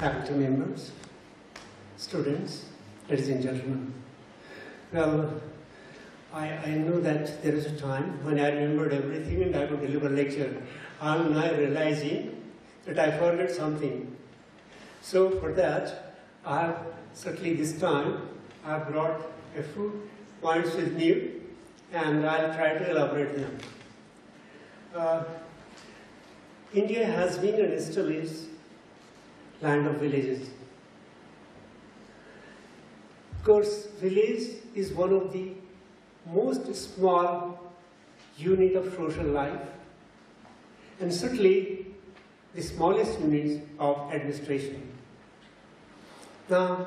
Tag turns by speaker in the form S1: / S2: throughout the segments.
S1: faculty members, students, ladies and gentlemen. Well, I know that there is a time when I remembered everything and I would deliver a lecture. I am now realizing that I forgot something. So for that, I have certainly this time, I have brought a few points with me and I'll try to elaborate them. India has been and still is land of villages. Of course, village is one of the most small unit of social life and certainly the smallest units of administration. Now,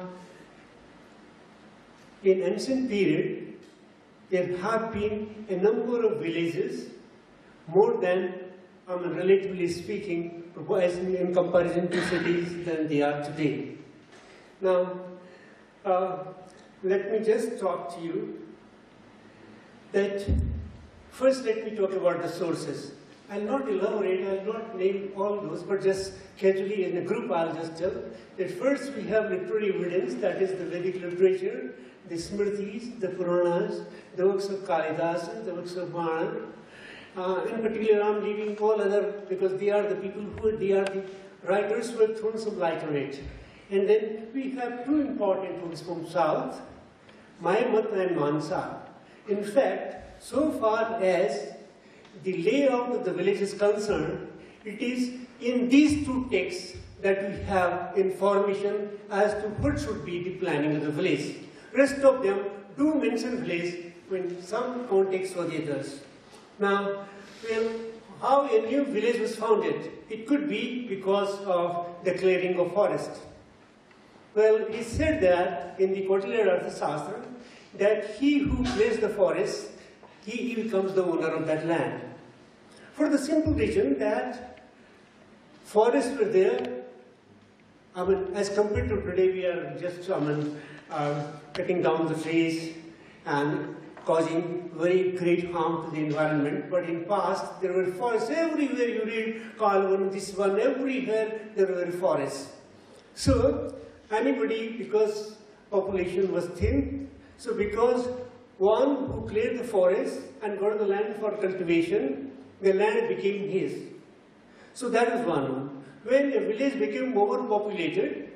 S1: in ancient period, there have been a number of villages, more than, relatively speaking, in comparison to cities than they are today. Now, let me just talk to you that first let me talk about the sources. I'll not elaborate, I'll not name all those, but just casually in a group I'll just tell that first we have literary evidence, that is the Vedic literature, the Smritis, the Puranas, the works of Kalidasa, the works of Bana. In particular, I'm leaving all other, because they are the people they are the writers who have thrown some light on it. And then we have two important books from South, Mayamata and Mansa. In fact, so far as the layout of the village is concerned, it is in these two texts that we have information as to what should be the planning of the village. Rest of them do mention village in some context or the others. Now, well, how a new village was founded? It could be because of the clearing of forest. Well, it is said that in the Kautilya Arthashastra that he who clears the forest, he becomes the owner of that land. For the simple reason that forests were there, as compared to today, we are just cutting down the trees and causing very great harm to the environment. But in past, there were forests everywhere. You read Kalvan, this one, everywhere there were forests. So anybody, because population was thin, so because one who cleared the forest and got the land for cultivation, the land became his. So that is one. When a village became overpopulated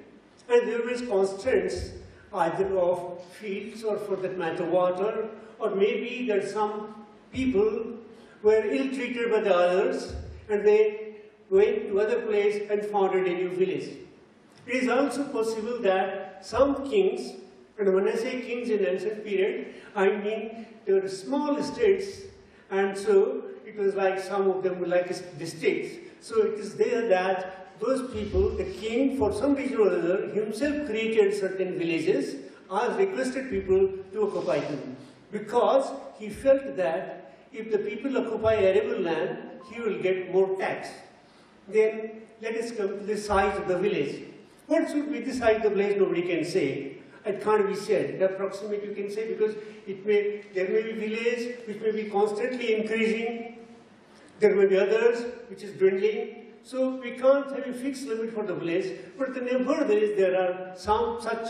S1: and there were constraints either of fields or for that matter water, or maybe that some people were ill-treated by the others and they went to other place and founded a new village. It is also possible that some kings, and when I say kings in ancient period, I mean there were small states, and so it was like some of them were like districts. So it is there that those people, the king, for some reason or other, himself created certain villages or requested people to occupy them. Because he felt that if the people occupy arable land, he will get more tax. Then let us come to the size of the village. What should be the size of the village? Nobody can say. It can't be said. The approximate you can say because there may be village which may be constantly increasing. There may be others which is dwindling. So we can't have a fixed limit for the village. But nevertheless, there are some such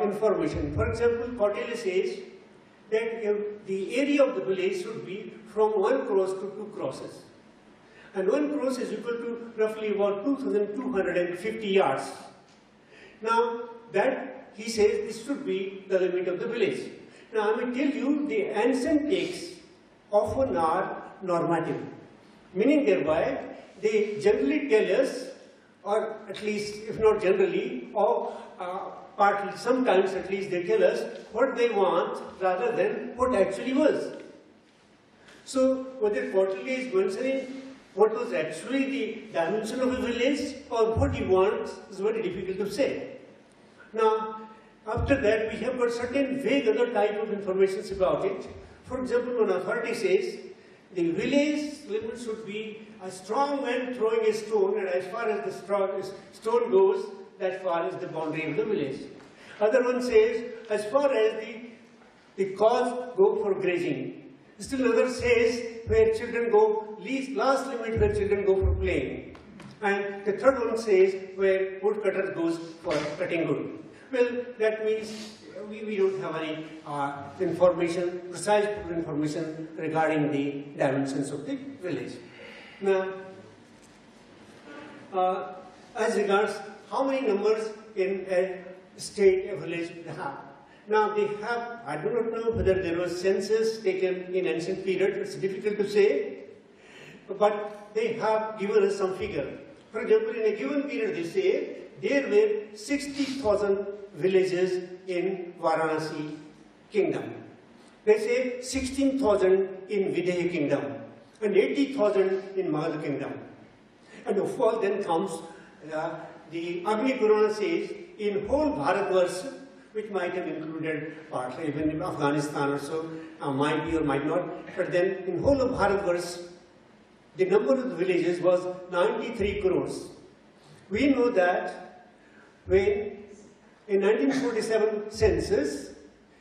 S1: information. For example, Kautilya says that the area of the village should be from 1 cross to 2 crosses. And 1 cross is equal to roughly about 2,250 yards. Now, that he says this should be the limit of the village. Now, I will tell you the ancient texts often are normative, meaning thereby they generally tell us, or at least if not generally, or partly, sometimes at least they tell us what they want rather than what actually was. So whether Kautilya is mentioning what was actually the dimension of a village or what he wants is very difficult to say. Now, after that we have got certain vague other type of information about it. For example, one authority says the village limit should be a strong man throwing a stone, and as far as the stone goes, that far is the boundary of the village. Other one says, as far as the cows go for grazing. Still another says, where children go, last limit where children go for playing. And the third one says, where woodcutter goes for cutting wood. Well, that means we don't have any precise information regarding the dimensions of the village. Now, as regards how many numbers in a state, a village they have. Now they have, I do not know whether there was census taken in ancient period, it's difficult to say, but they have given us some figure. For example, in a given period they say there were 60,000 villages in Varanasi kingdom. They say 16,000 in Videha kingdom and 80,000 in Magadha kingdom. And of course then comes the Agni Purana says in whole Bharatvarsh, which might have included partly even in Afghanistan or so, might be or might not, but then in whole of Bharatvarsh, the number of the villages was 93 crores. We know that when in 1947 census,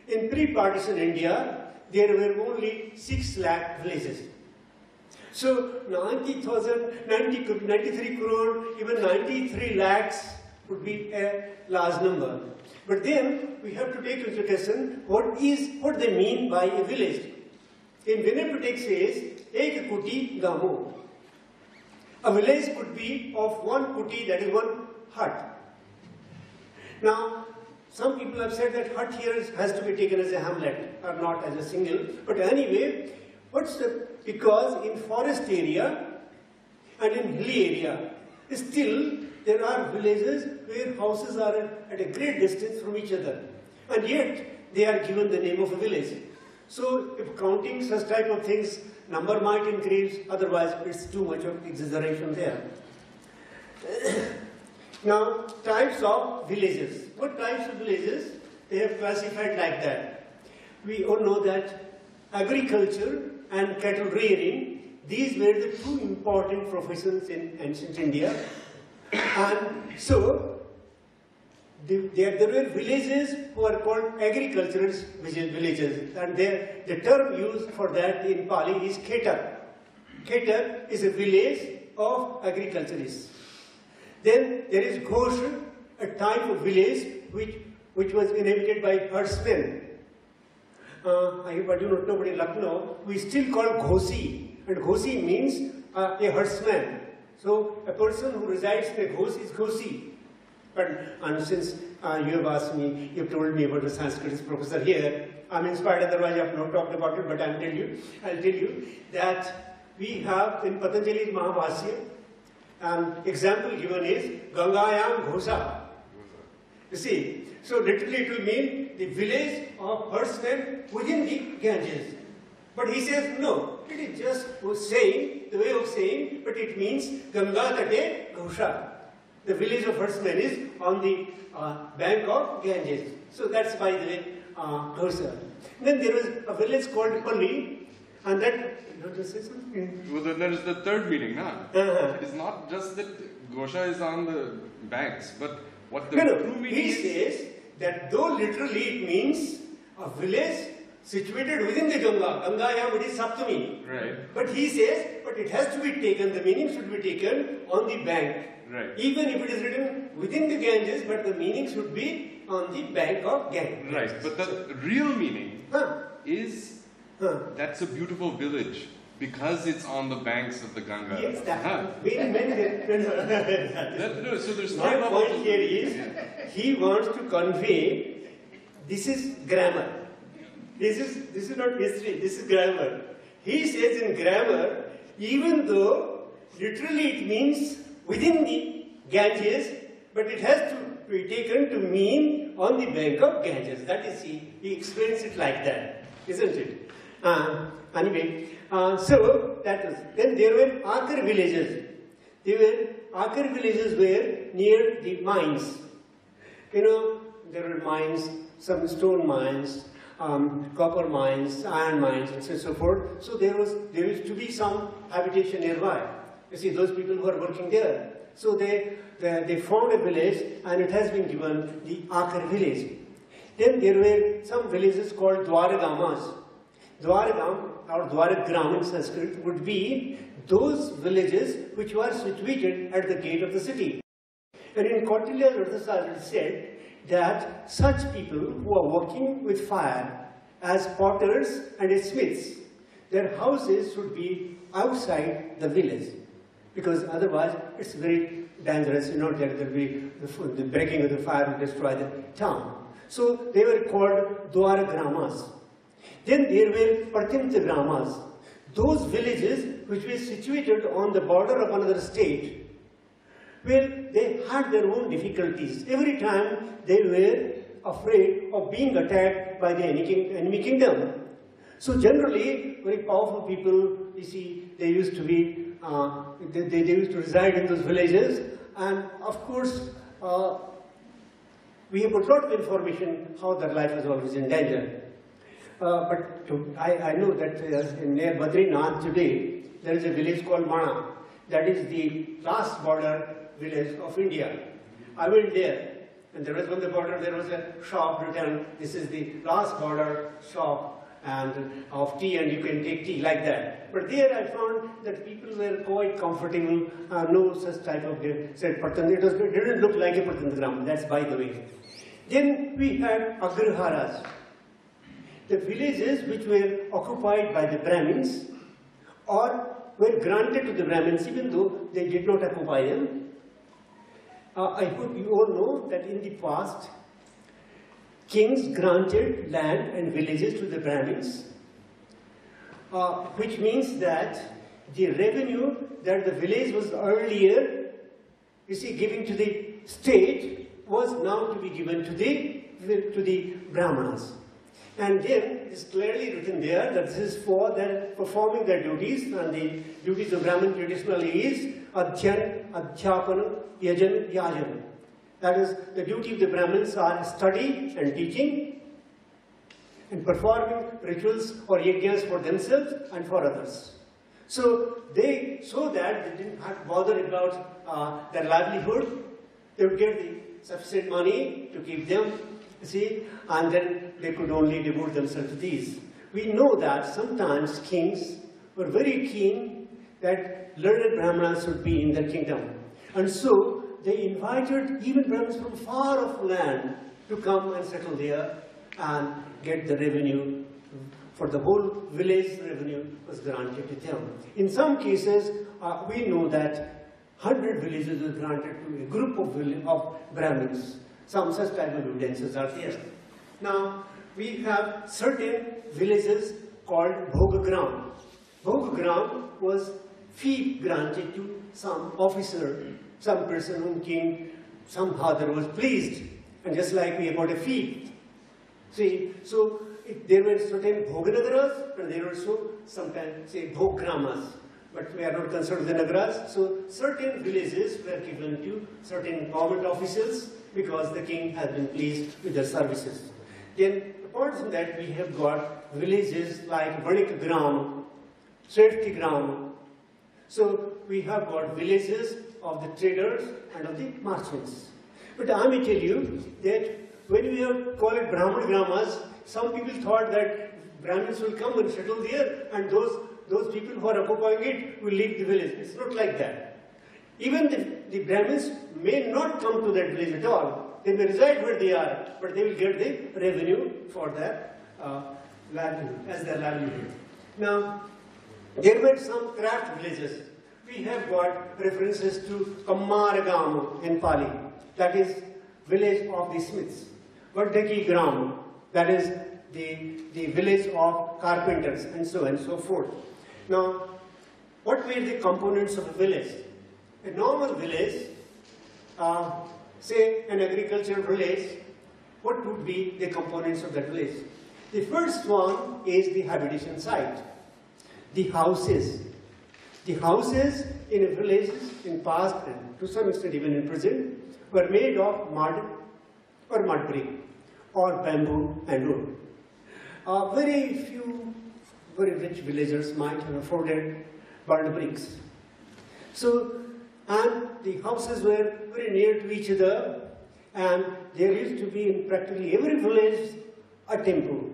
S1: in pre-partition India, there were only 6 lakh villages. So 93 crore, even 93 lakhs would be a large number. But then we have to take into consideration what they mean by a village. In Vinay Patek says, Ek kuti gamo. A village could be of one kuti, that is one hut. Now, some people have said that hut here has to be taken as a hamlet or not as a single. But anyway, because in forest area and in hilly area, still there are villages where houses are at a great distance from each other. And yet, they are given the name of a village. So, if counting such type of things, number might increase, otherwise it's too much of exaggeration there. Now, types of villages. What types of villages? They have classified like that. We all know that agriculture and cattle rearing, these were the two important professions in ancient India. And so, there were villages who are called agricultural villages, and the term used for that in Pali is Khetar. Khetar is a village of agriculturists. Then there is Ghosh, a type of village which was inhabited by herdsmen. I do not know, but in Lucknow, we still call Ghosi, and Ghosi means a herdsman. So a person who resides in a Ghosi is Ghosi. And since you have asked me, you have told me about the Sanskrit professor here, I'm inspired, otherwise I have not talked about it, but I'll tell you that we have in Patanjali's Mahabhasya, example given is Gangayam Ghosa. You see, so literally it will mean the village of herdsmen within the Ganges. But he says no, it is just saying, the way of saying, but it means Ganga Tate Ghosa. The village of herdsmen is on the bank of Ganges. So that's by the way Ghosa. Then there was a village called Palli, and that, you want to say something?
S2: Well, there is the third meaning, no? It's not just that Gosha is on the banks, but what the true meaning
S1: is. He says that though literally it means a village situated within the Ganga. Gangayam, it is Saptami.
S2: Right.
S1: But he says, but it has to be taken, the meaning should be taken on the bank.
S2: Right.
S1: Even if it is written within the Ganges, but the meaning should be on the bank of Ganges.
S2: Right, but the real meaning is that's a beautiful village because it's on the banks of the Ganga.
S1: Yes, that's
S2: no, so there's
S1: my point here is, he wants to convey, this is grammar. This is not history, this is grammar. He says in grammar, even though literally it means within the Ganges, but it has to be taken to mean on the bank of Ganges. That is, he explains it like that, isn't it? Anyway, so that was. Then there were Akar villages. Akar villages were near the mines. You know, there were mines, some stone mines, copper mines, iron mines, and so forth. So there used to be some habitation nearby. You see, those people who are working there. So they found a village, and it has been given the Akar village. Then there were some villages called Dwaragamas. Dwaragam or Dwaragram in Sanskrit would be those villages which were situated at the gate of the city. And in Thaplyal, it said that such people who are working with fire as potters and smiths, their houses should be outside the village, because otherwise it's very dangerous, you know, that there will be the breaking of the fire will destroy the town. So they were called Dwara Gramas. Then there were Pratimta Gramas, those villages which were situated on the border of another state, where they had their own difficulties. Every time they were afraid of being attacked by the enemy kingdom. So generally, very powerful people, you see, they used to be, they used to reside in those villages, and of course, we have got a lot of information how their life was always in danger. But I know that near Badrinath today, there is a village called Mana. That is the last border village of India. I went there, and there was on the border, there was a shop written, this is the last border shop and of tea, and you can take tea like that. But there I found that people were quite comfortable, no such type of said it didn't look like a Pratandagram, that's by the way. Then we had Agraharas, the villages which were occupied by the Brahmins or were granted to the Brahmins even though they did not occupy them. I hope you all know that in the past, kings granted land and villages to the Brahmins, which means that the revenue that the village was earlier, you see, giving to the state was now to be given to the Brahmanas. And then it's clearly written there that this is for their performing their duties, and the duties of Brahmin traditionally is Adhyan, Adhyapana, Yajan, Yajan. That is, the duty of the Brahmins are study and teaching and performing rituals or yajnas for themselves and for others. So that they didn't have to bother about their livelihood. They would get the sufficient money to keep them, you see, and then they could only devote themselves to these. We know that sometimes kings were very keen that learned Brahmanas should be in their kingdom. And so they invited even Brahmins from far off land to come and settle there and get the revenue. For the whole village, revenue was granted to them. In some cases, we know that 100 villages were granted to a group of Brahmins. Some such type of evidences are there. Now, we have certain villages called Bhogagram. Bhogagram was fee granted to some officer, some person whom king somehow was pleased. And just like we have got a fee. See, so there were certain Bhoganagaras, and there were also sometimes, say, Bhogramas. But we are not concerned with the Nagaras. So certain villages were given to certain government officials because the king has been pleased with their services. Then, apart from that, we have got villages like Vanikagram, Sreshtigram. So we have got villages of the traders and of the merchants. But I may tell you that when we have called it Brahman Gramas, some people thought that Brahmins will come and settle there, and those people who are occupying it will leave the village. It's not like that. Even the Brahmins may not come to that village at all. They may reside where they are, but they will get the revenue for their livelihood, as their livelihood. Now, there were some craft villages. We have got references to Kammaragam in Pali, that is village of the smiths. Vardhaki Gram, that is the village of carpenters, and so forth. Now, what were the components of a village? A normal village, say an agricultural village, what would be the components of that village? The first one is the habitation site, the houses. The houses in a village in past and to some extent even in present were made of mud or mud brick or bamboo and wood. Very few very rich villagers might have afforded burnt bricks. So, and the houses were very near to each other, and there used to be in practically every village a temple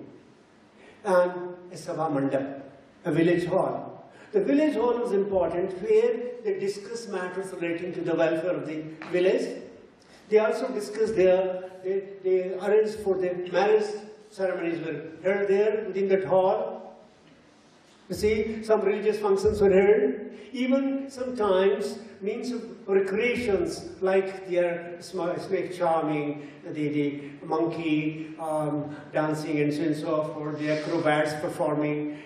S1: and a sabha mandap, a village hall. The village hall was important where they discuss matters relating to the welfare of the village They also discussed they arranged for the marriage ceremonies were held there within that hall. You see, some religious functions were held. Even sometimes means of recreations like their snake charming, the monkey dancing and so on and so forth, the acrobats performing,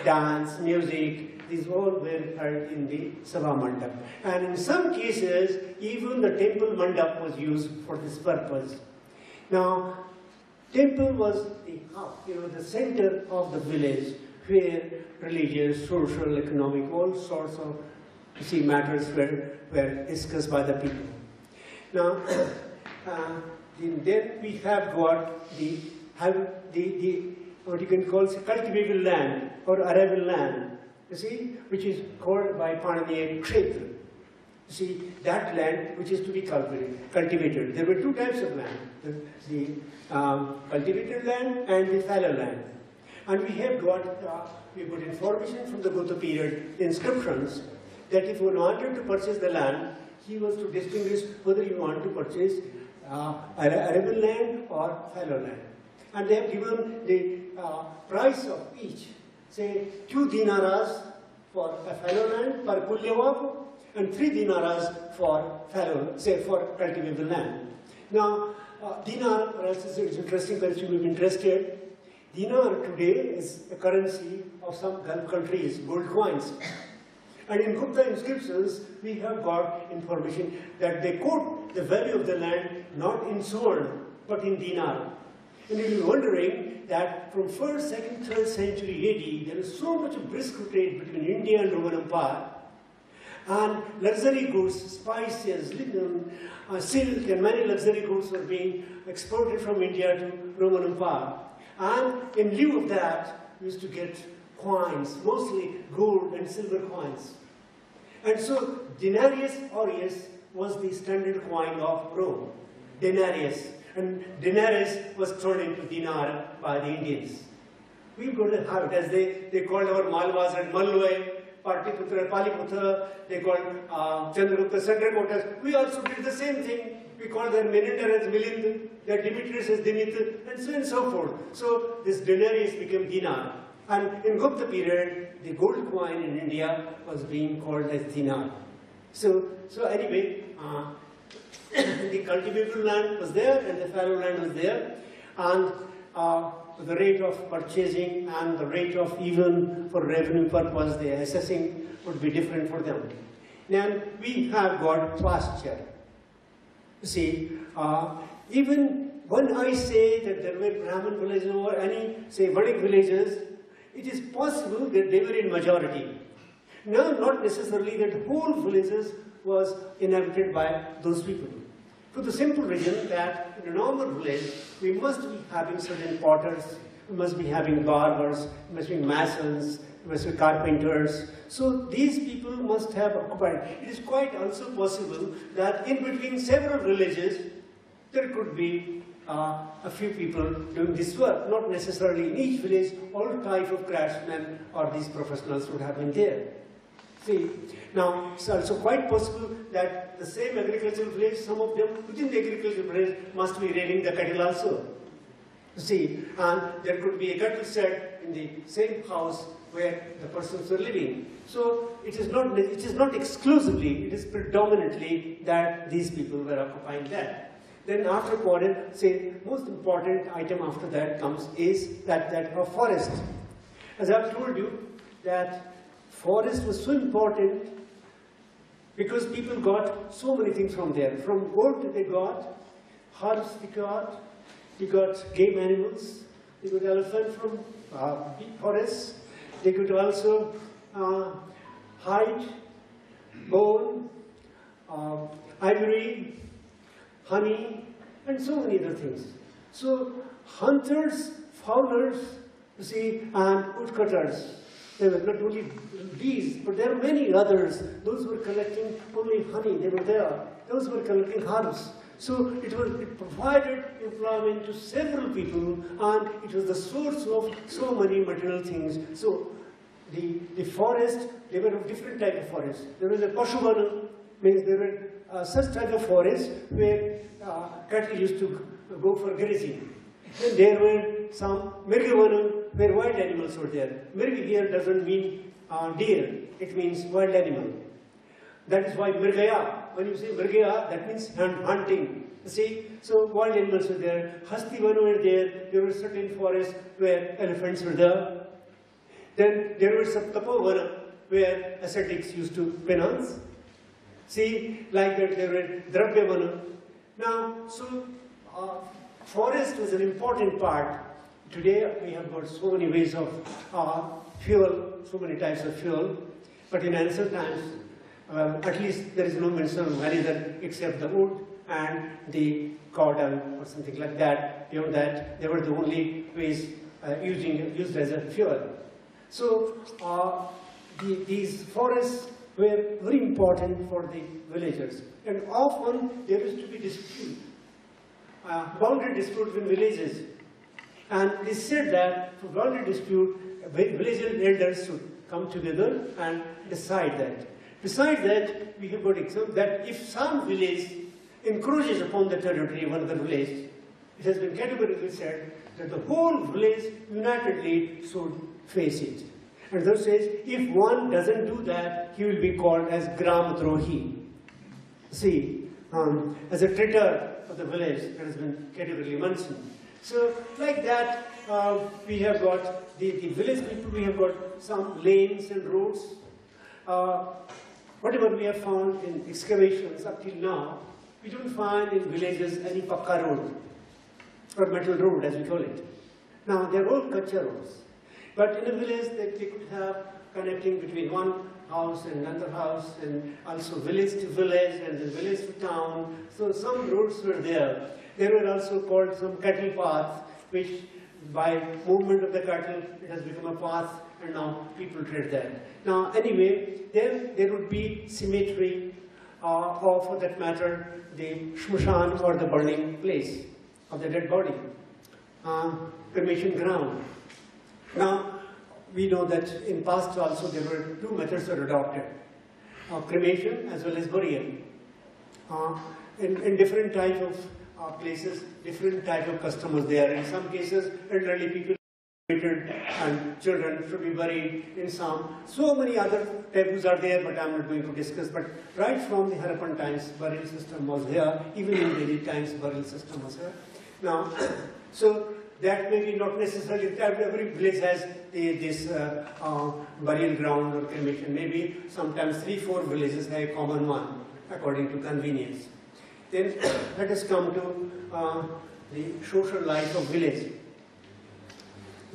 S1: dance, music, these all were held in the Sabha Mandap. And in some cases, even the temple mandap was used for this purpose. Now, temple was the center of the village where religious, social, economic, all sorts of matters were discussed by the people. Now, then we have got the what you can call cultivable land or arable land, which is called by Paniniya Kshetra. You see, that land which is to be cultivated. There were two types of land, the cultivated land and the fallow land. And we have got information from the Gupta period inscriptions that if one wanted to purchase the land, he was to distinguish whether you want to purchase arable land or fallow land. And they have given the price of each, say 2 dinaras for a fallow land per kulyavab, and 3 dinaras for fallow, say for cultivable land. Now, dinar, it's interesting that you may be interested. Dinar today is a currency of some Gulf countries, gold coins. And in Gupta inscriptions, we have got information that they quote the value of the land not in sword, but in dinar. And you'll be wondering that from 1st, 2nd, 3rd century AD, there is so much of brisk trade between India and Roman Empire. And luxury goods, spices, linen, silk, and many luxury goods were being exported from India to Roman Empire. And in lieu of that, we used to get coins, mostly gold and silver coins. And so denarius aureus was the standard coin of Rome, denarius. And denarius was turned into dinar by the Indians. We've got to have it, as they called our Malwas and Malwai, Partiputra, Paliputra, they called Chandragupta, Sandrakotas. We also did the same thing. We call their Menander as Milind, their Demetrius as Dimit, and so on and so forth. So this denarius became dinar. And in Gupta period, the gold coin in India was being called as dinar. So anyway, the cultivable land was there and the fallow land was there. And the rate of purchasing and the rate of even for revenue purpose, the assessing would be different for them. Then we have got pasture. You see, even when I say that there were Brahmin villages or any, say, Vedic villages, it is possible that they were in majority. Now, not necessarily that whole villages was inhabited by those people. For the simple reason that in a normal village, we must be having certain potters, we must be having barbers, we must be masons, we must be carpenters. So these people must have occupied. It is quite also possible that in between several villages, there could be a few people doing this work. Not necessarily in each village, all type of craftsmen or these professionals would have been there. See, now it's also quite possible that the same agricultural village, some of them within the agricultural village must be rearing the cattle also. You see, and there could be a cattle shed in the same house where the persons were living. So it is not exclusively, it is predominantly that these people were occupying that. Then after quarter, say, most important item after that comes is that of forest. As I've told you, that forest was so important because people got so many things from there. From wood they got, herbs they got game animals, they got elephant from forests, they could also hide, bone, ivory, honey, and so many other things. So hunters, fowlers, you see, and woodcutters, they were not only these, but there are many others. Those who were collecting only honey, they were there. Those who were collecting herbs. So it provided employment to several people, and it was the source of so many material things. So the forest, they were of different type of forest. There was a Pashuvana, means there were such type of forest where cattle used to go for grazing. Then there were some Mirgavana where wild animals were there. Mirg here doesn't mean deer, it means wild animal. That is why Mirgaya, when you say Mirgaya, that means hunting. You see, so wild animals were there. Hastivana were there were certain forests where elephants were there. Then there were some Tapovana where ascetics used to penance. See, like that there were Dravyavana. Now, so forest was an important part. Today we have got so many ways of fuel, so many types of fuel. But in ancient times, at least there is no mention of any other except the wood and the cow dung or something like that. Beyond that, they were the only ways used as a fuel. So these forests were very important for the villagers. And often there used to be dispute, boundary dispute between villages. And they said that for boundary dispute, village elders should come together and decide that. Besides that, we have got example that if some village encroaches upon the territory of another village, it has been categorically said that the whole village unitedly should face it. And thus says, if one doesn't do that, he will be called as Gram Drohi. See, as a traitor of the village, that has been categorically mentioned. So, like that, we have got the village people, we have got some lanes and roads. Whatever we have found in excavations up till now, we don't find in villages any pakka road, or metal road as we call it. Now, they are all kacha roads. But in a village, they could have connecting between one house and another house, and also village to village, and then village to town. So some roads were there. There were also called some cattle paths, which by movement of the cattle, it has become a path, and now people tread there. Now, anyway, then there would be cemetery, or for that matter, the shmushan or the burning place of the dead body, cremation ground. Now, we know that in past also there were two methods were adopted, cremation as well as burial. In different types of places, different type of custom was there. In some cases, elderly people and children should be buried. In some, so many other taboos are there, but I'm not going to discuss. But right from the Harappan times, burial system was there. Even in Vedic times, burial system was there. Now, so that may be not necessarily that every village has this burial ground or cremation. Maybe sometimes 3-4 villages have a common one, according to convenience. Then let us come to the social life of village.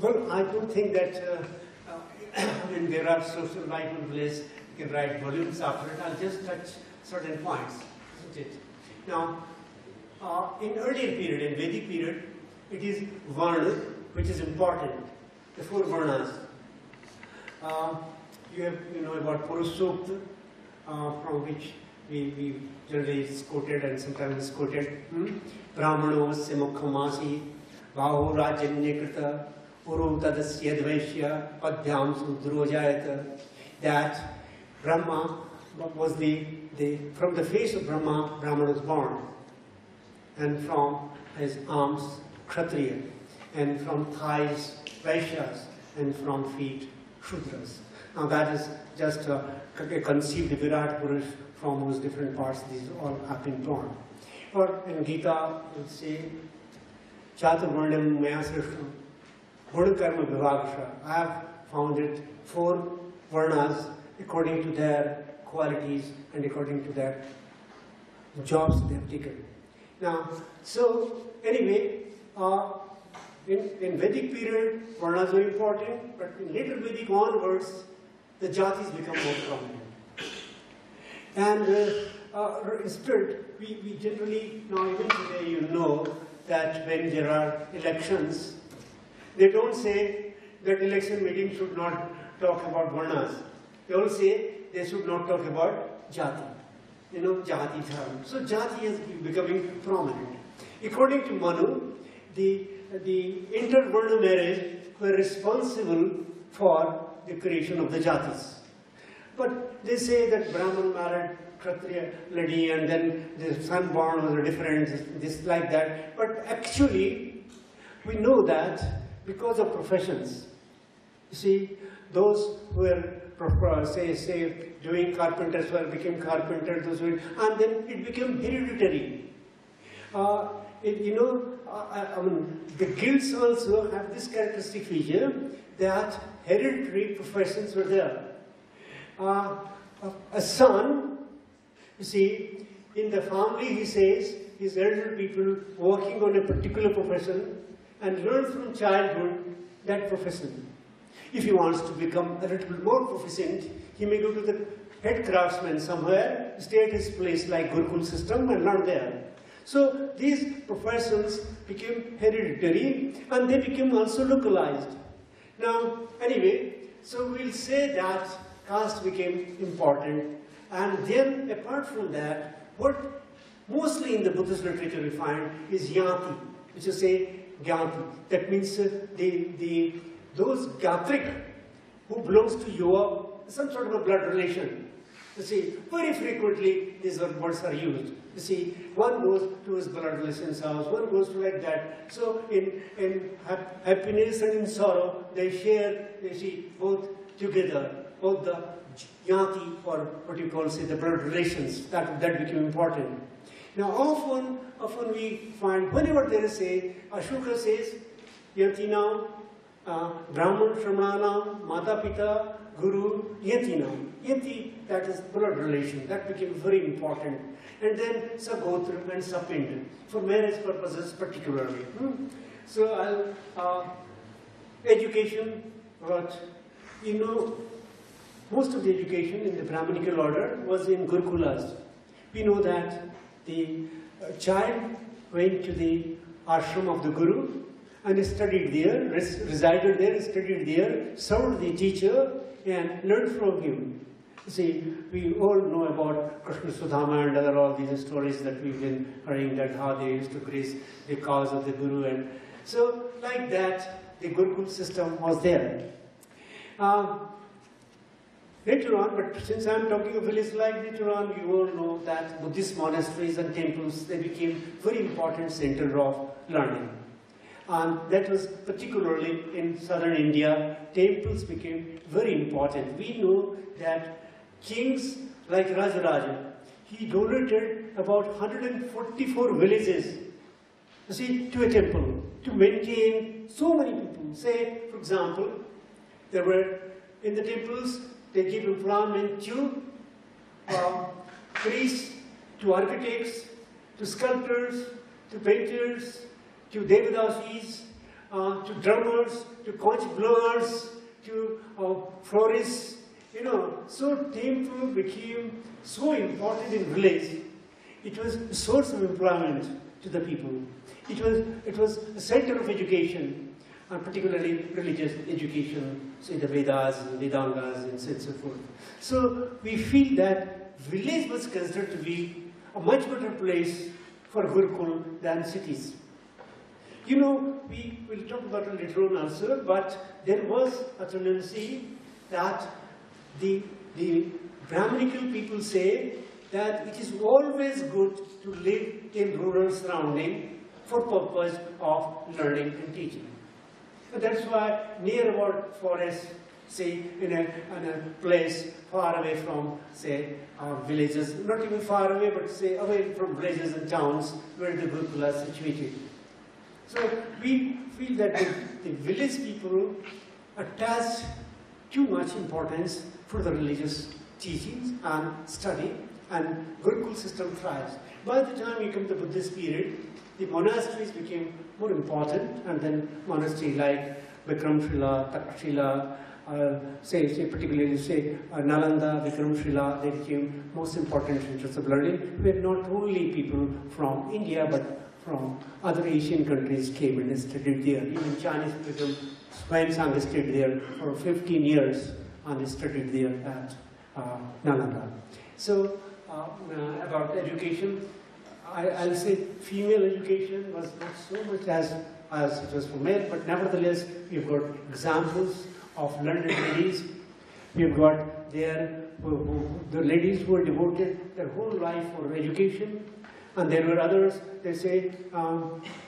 S1: Well, I don't think that when there are social life of village, you can write volumes after it. I'll just touch certain points, isn't it? Now, in earlier period, in Vedic period, it is Varna, which is important, the 4 Varnas. You know about Purush Sukta, from which we generally is quoted and sometimes is quoted. Brahmanosya mukhamasi, vaho rajanyakrita, uru tadasya dvaishya, padhyam sudrojayata. That Brahma was from the face of Brahma, Brahman was born. And from his arms, Kshatriya, and from thighs, Vaishyas, and from feet, Shudras. Now that is just a conceived Virat Purush from whose different parts these all have been born. Or in Gita, we'll say, Chaturvarnam Maya Srishtam, Gunakarma Vibhagasha. I have found it 4 Varnas according to their qualities and according to their jobs they have taken. Now, so anyway, in Vedic period, Varnas were important, but in later Vedic onwards, the jatis become more prominent. And instead, we generally, now even today you know that when there are elections, they don't say that election meeting should not talk about Varnas. They all say they should not talk about jati. You know, jati dharma. So jati is becoming prominent. According to Manu, the inter-varna marriage were responsible for the creation of the jatis. But they say that Brahman married Kshatriya lady, and then the son born was different, this like that. But actually, we know that because of professions. You see, those who were, say, doing carpenters became carpenters, those who, and then it became hereditary. You know, I mean, the guilds also have this characteristic feature that hereditary professions were there. A son, you see, in the family, he says, his elder people working on a particular profession and learn from childhood that profession. If he wants to become a little more proficient, he may go to the head craftsman somewhere, stay at his place like Gurukul system and learn there. So these professions became hereditary and they became also localized. Now, anyway, so we'll say that caste became important, and then apart from that, what mostly in the Buddhist literature we find is yati, which is say gyanti. That means those Gatrik who belongs to Yoga, some sort of a blood relation. You see, very frequently these words are used. You see, one goes to his blood relation's house, one goes to like that. So in happiness and in sorrow, they share, you see, both together, both the yati or what you call, say, the blood relations. That became important. Now, often we find, whenever there is a Ashoka says, yatinam, Brahman, Shramanam, Mata Pita, Guru, Yatinam. Yati, that is blood relation. That became very important. And then Sagotra and Sapind, for marriage purposes particularly. So, education, but you know, most of the education in the Brahminical order was in Gurukulas. We know that the child went to the ashram of the Guru and studied there, resided there, studied there, served the teacher and learned from him. You see, we all know about Krishna Sudama and other all these stories that we've been hearing, that how they used to grace the cause of the Guru. And so, like that, the Gurukul system was there. Later on, but since I'm talking of village life, later on you all know that Buddhist monasteries and temples, they became very important center of learning. And that was particularly in southern India, temples became very important. We know that kings like Rajaraja, he donated about 144 villages, you see, to a temple, to maintain so many people. Say, for example, there were, in the temples, they give employment to priests, to architects, to sculptors, to painters, to Devadasis, to drummers, to conch blowers, to florists. You know, so temple became so important in village. It was a source of employment to the people. It was a center of education, and particularly religious education, say the Vedas, and Vedangas, and so forth. So we feel that village was considered to be a much better place for Gurukul than cities. You know, we will talk about it later on also, but there was a tendency that the Brahminical people say that it is always good to live in rural surrounding for purpose of learning and teaching. And that's why near about forests, say in a place far away from, say, villages, not even far away, but say away from villages and towns where the Gurukulas are situated. So we feel that the village people attach too much importance for the religious teachings and study, and Gurukul system thrives. By the time you come to the Buddhist period, the monasteries became more important, and then monasteries like Vikramshila, Takshila, particularly Nalanda, Vikramshila, they became most important centers of learning, where not only people from India, but from other Asian countries came and studied there. Even Chinese people, Swansang stayed there for 15 years and studied there at Nalanda. So, about education, I'll say female education was not so much as it was for male, but nevertheless, we've got examples of learned ladies. We've got there the ladies who were devoted their whole life for education, and there were others, they say,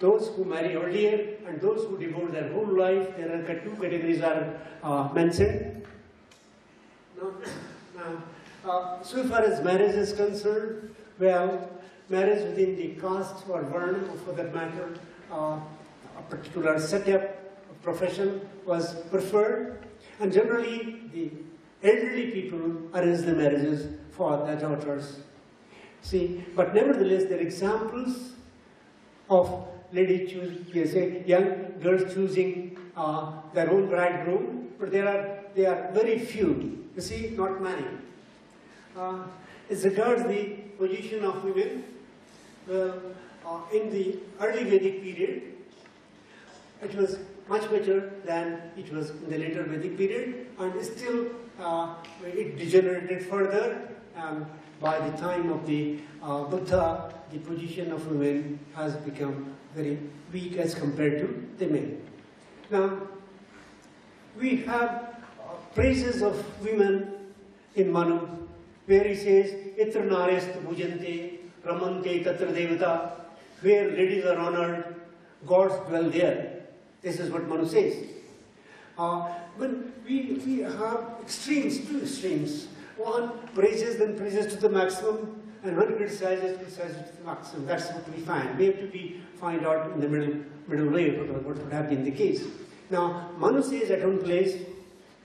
S1: those who marry earlier and those who devote their whole life, there are two categories are mentioned. So far as marriage is concerned, well, marriage within the caste or varna, or for that matter, a particular setup, profession was preferred, and generally the elderly people arrange the marriages for their daughters. See, but nevertheless, there are examples of young girls choosing their own bridegroom, but they are very few. You see, not many. As regards the position of women, in the early Vedic period, it was much better than it was in the later Vedic period, and still it degenerated further. By the time of the Buddha, the position of women has become very weak as compared to the men. Now, we have praises of women in Manu, where he says, Itra narest bhujante, ramante tatra devata, where ladies are honored, gods dwell there. This is what Manu says. When we have extremes, two extremes. One praises, then praises to the maximum, and one criticizes to the maximum. That's what we find. We have to find out in the middle way what would have been the case. Now, Manu says at one place,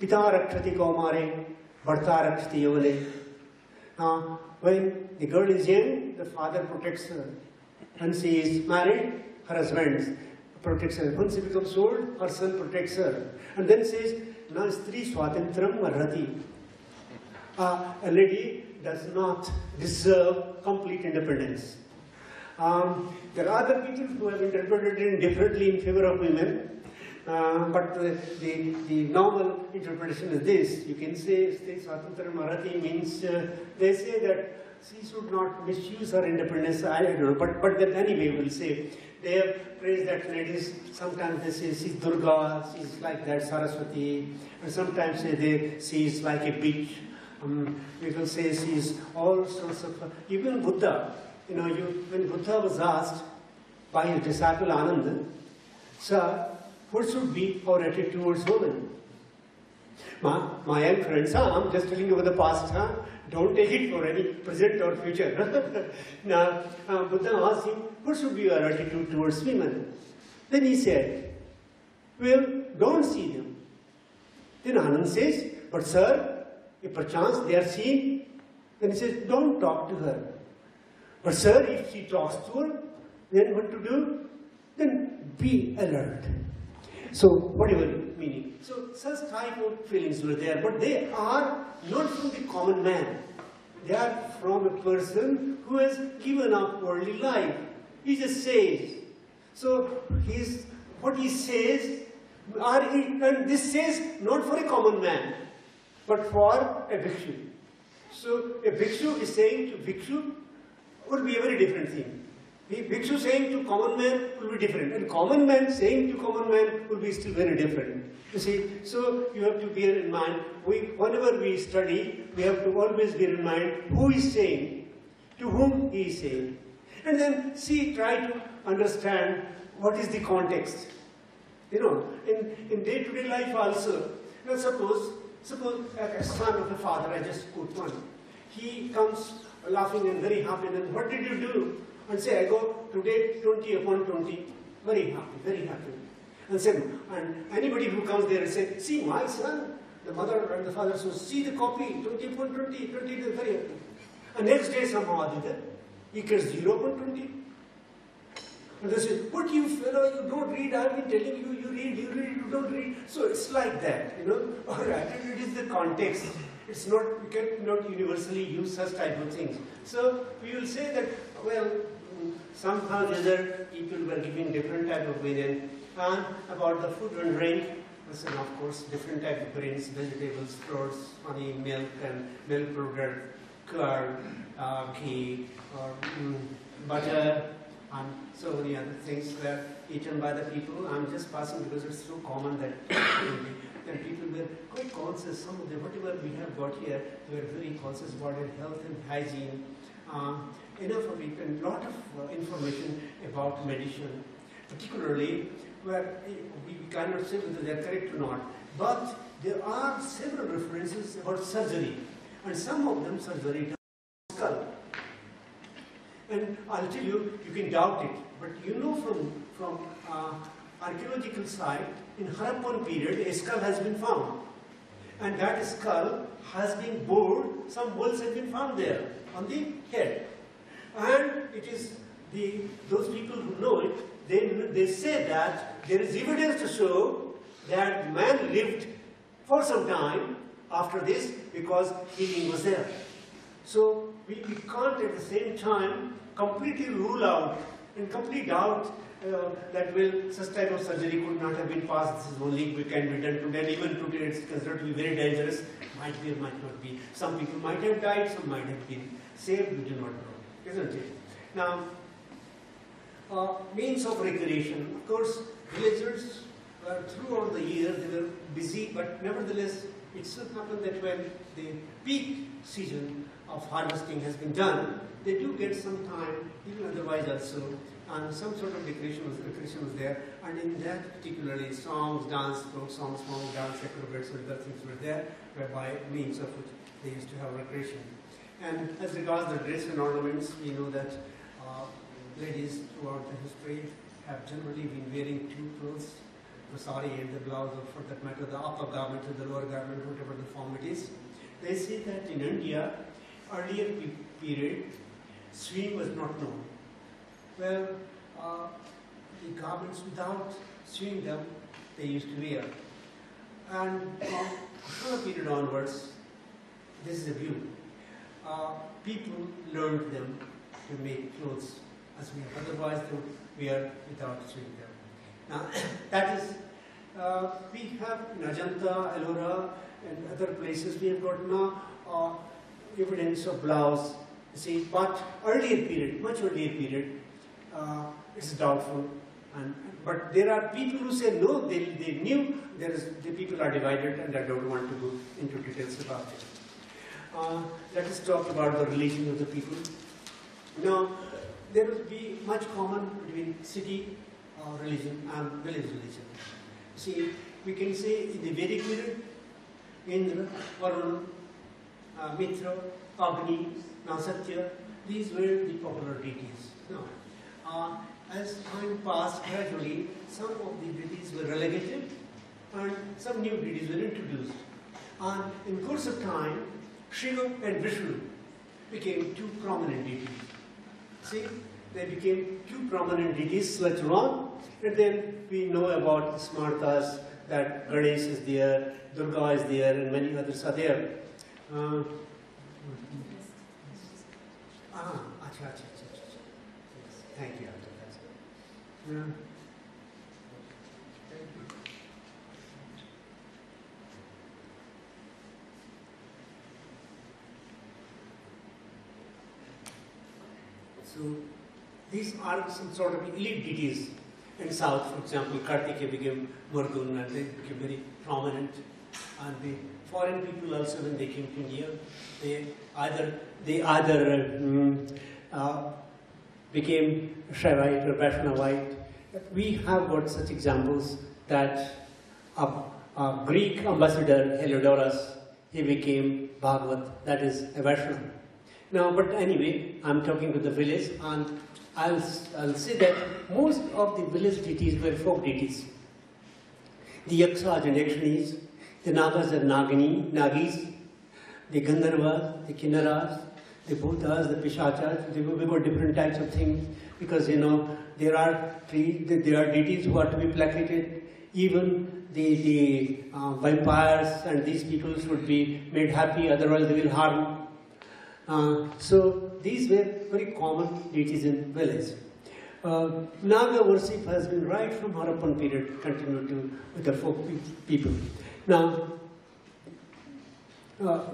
S1: Pita rakshati kaumare, bharta rakshati yavane. When the girl is young, the father protects her. When she is married, her husband protects her. Once she becomes old, her son protects her. And then says, Na stri swatantram arhati. A lady does not deserve complete independence. There are other people who have interpreted it differently in favor of women, but the normal interpretation is this. You can say, Swatantara Marathi means, they say that she should not misuse her independence. I don't know, but then anyway we'll say, they have praised that ladies, sometimes they say she's Durga, she's like that, Saraswati, and sometimes say she's like a beach. We will say she's all sorts of, even Buddha, when Buddha was asked by his disciple Ananda, Sir, what should be our attitude towards women? My young friends, I'm just telling you about the past, don't take it for any present or future. Now, Buddha asked him, what should be our attitude towards women? Then he said, well, don't see them. Then Ananda says, but sir, if perchance they are seen, then he says, don't talk to her. But sir, if she talks to her, then what to do? Then be alert. So, whatever meaning. So, such type of feelings were there, but they are not from the common man. They are from a person who has given up worldly life. He just says. So, what he says, and this says not for a common man, but for a bhikshu. So a bhikshu is saying to bhikshu would be a very different thing. The bhikshu saying to common man will be different, and common man saying to common man will be still very different. You see, so you have to bear in mind, whenever we study, we have to always bear in mind who is saying, to whom he is saying. And then try to understand what is the context. In day-to-day life also, suppose a son of a father, I just quote one, he comes laughing and very happy, and what did you do? And say, I go today 20 upon 20, very happy. And anybody who comes there and say, see my son, the mother and the father says, see the copy, 20 upon 20, 20 is very happy. And next day somehow he gets 0 upon 20. And they say, what you fellow, you don't read, I've been telling you, you read, you don't read. So it's like that, Alright, it is the context. It's not, we cannot universally use such type of things. So we will say that, well, somehow or other people were giving different type of opinion. And about the food and drink, listen, of course, different type of grains, vegetables, fruits, honey, milk, and milk product, curd, ghee, or butter, and so many other things were eaten by the people. I'm just passing because it's so common that that people were quite conscious. Some of the whatever we have got here, they were very conscious about their health and hygiene. Enough of it, and a lot of information about medicine, particularly where we cannot say whether they are correct or not. But there are several references about surgery, and some of them surgery done on the skull. And I'll tell you, you can doubt it, but you know from archaeological site, in Harappan period, a skull has been found. And that skull has been bored, some holes have been found there on the head. And it is those people who know it, they say that there is evidence to show that man lived for some time after this because healing was there. So we can't at the same time completely rule out and complete doubt that such type of surgery could not have been passed. This is only we can be done today. And even today it's considered to be very dangerous. Might be or might not be. Some people might have died, some might have been saved. We do not know, isn't it? Now, means of recreation. Of course, villagers throughout the year they were busy, but nevertheless, it so happened that when the peak season of harvesting has been done, they do get some time, even otherwise also, and some sort of recreation was there, and in that particularly songs, dance, folk songs, dance, acrobats, and other things were there, whereby means of which they used to have recreation. And as regards the dress and ornaments, we know that ladies throughout the history have generally been wearing two clothes, the sari and the blouse, or for that matter, the upper garment and the lower garment, whatever the form it is. They say that in India, earlier period, sewing was not known. Well, the garments without sewing them, they used to wear. And from Kushana period onwards, this is a view. People learned them to make clothes as we have. Otherwise, they would wear without sewing them. Now, that is, we have in Ajanta, Ellora, and other places, we have got now evidence of blouse. See, but earlier period, much earlier period, it's doubtful. But there are people who say no, they knew the people are divided, and I don't want to go into details about it. Let us talk about the religion of the people. Now, there will be much common between city religion and village religion. See, we can say in the Vedic period, Indra, Varuna, Mitra, Agni, Nasatya, these were the popular deities. Now, as time passed, gradually, some of the deities were relegated and some new deities were introduced. And in course of time, Shiva and Vishnu became two prominent deities. See, they became two prominent deities later on, and then we know about Smartas, that Ganesh is there, Durga is there, and many others are there. Thank you. Yeah. So these are some sort of elite deities in South. For example, Kartikeya became Murgun, and they became very prominent. And the foreign people also, when they came to India, they either became Shaivite or Vaishnavite. We have got such examples that a Greek ambassador, Heliodorus, he became Bhagavat, that is a Vaishnava. Now, but anyway, I'm talking to the village, and I'll say that most of the village deities were folk deities. The Yakshas and Yakshinis, the Nagas and Nagis, the Gandharvas, the Kinnaras, the Bhutas, the Pishachas. We got different types of things because there are deities who are to be placated. Even the vampires and these people should be made happy, otherwise they will harm. So these were very common deities in village. Naga worship has been right from Harappan period continued to with the folk people. Now,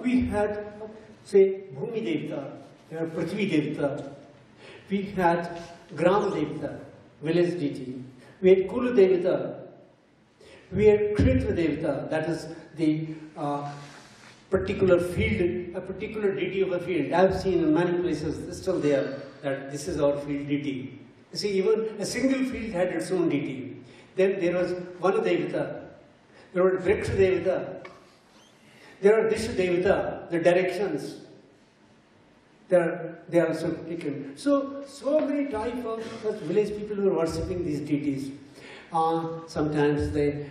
S1: we had, say, Bhumi Devta, Prithvi Devta. We had Gram Devta, village deity. We had Kulu Devata. We had Kshetra Devata, that is the particular field, a particular deity of a field. I have seen in many places, it's still there, that this is our field deity. You see, even a single field had its own deity. Then there was Vana Devata, there was Vriksha Devata, there are Disha Devata, the directions. They are also taken. So many types of such village people who are worshipping these deities. Sometimes they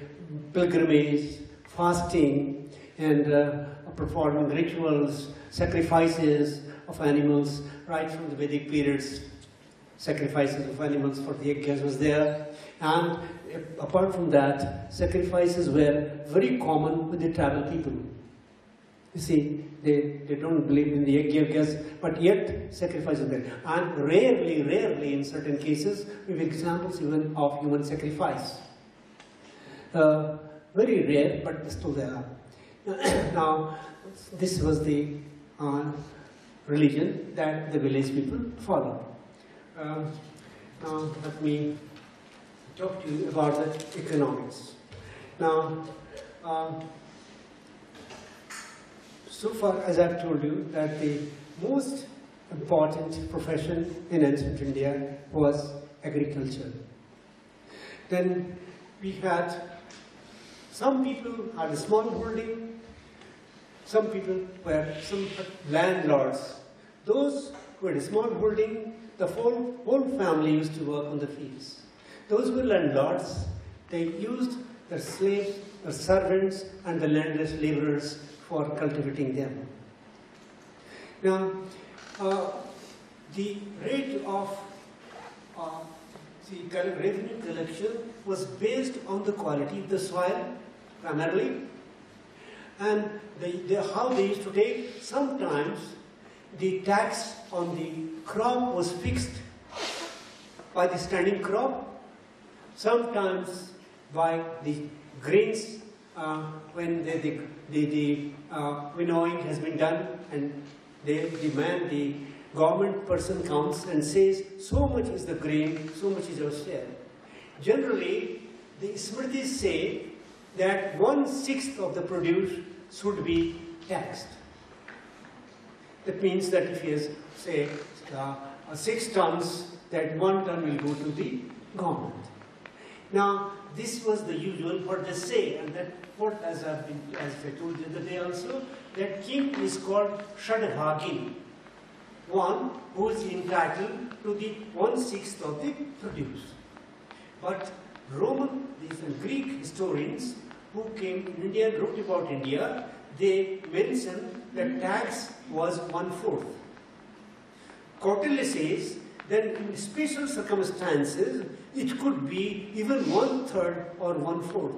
S1: pilgrimage, fasting, and performing rituals, sacrifices of animals, right from the Vedic periods. Sacrifices of animals for the yajnas was there. And apart from that, sacrifices were very common with the tribal people. You see, they don't believe in the yajnas, but yet sacrifice is there. And rarely in certain cases, we have examples even of human sacrifice. Very rare, but still there are. Now, this was the religion that the village people followed. Now, let me talk to you about the economics. Now, so far as I've told you that the most important profession in ancient India was agriculture. Then we had some people had a small holding, some people were some landlords. Those who had a small holding, the whole family used to work on the fields. Those who were landlords, they used their slaves, their servants, and the landless laborers for cultivating them. Now, the rate of revenue collection was based on the quality of the soil, primarily, and how they used to take. Sometimes the tax on the crop was fixed by the standing crop, sometimes by the grains when the winnowing has been done, and the government person comes and says, so much is the grain, so much is your share. Generally, the Smritis say that 1/6 of the produce should be taxed. That means that if he has, say, 6 tons, that 1 ton will go to the government. Now, this was the usual what they say, and that what, as I told you the other day also, that king is called Shadbhagi, one who is entitled to the 1/6 of the produce. But these Greek historians who came in India and wrote about India, they mentioned that tax was 1/4. Kautilya says that in special circumstances, it could be even 1/3 or 1/4.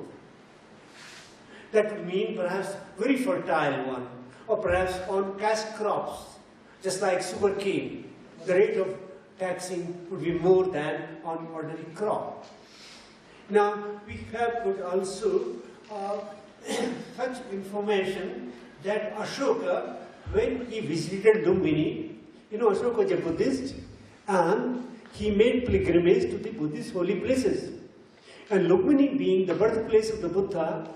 S1: That would mean perhaps very fertile one, or perhaps on cash crops, just like sugarcane. The rate of taxing would be more than on ordinary crop. Now, we have got also such information that Ashoka, when he visited Lumbini, Ashoka was a Buddhist, and he made pilgrimage to the Buddhist holy places. And Lumbini, being the birthplace of the Buddha,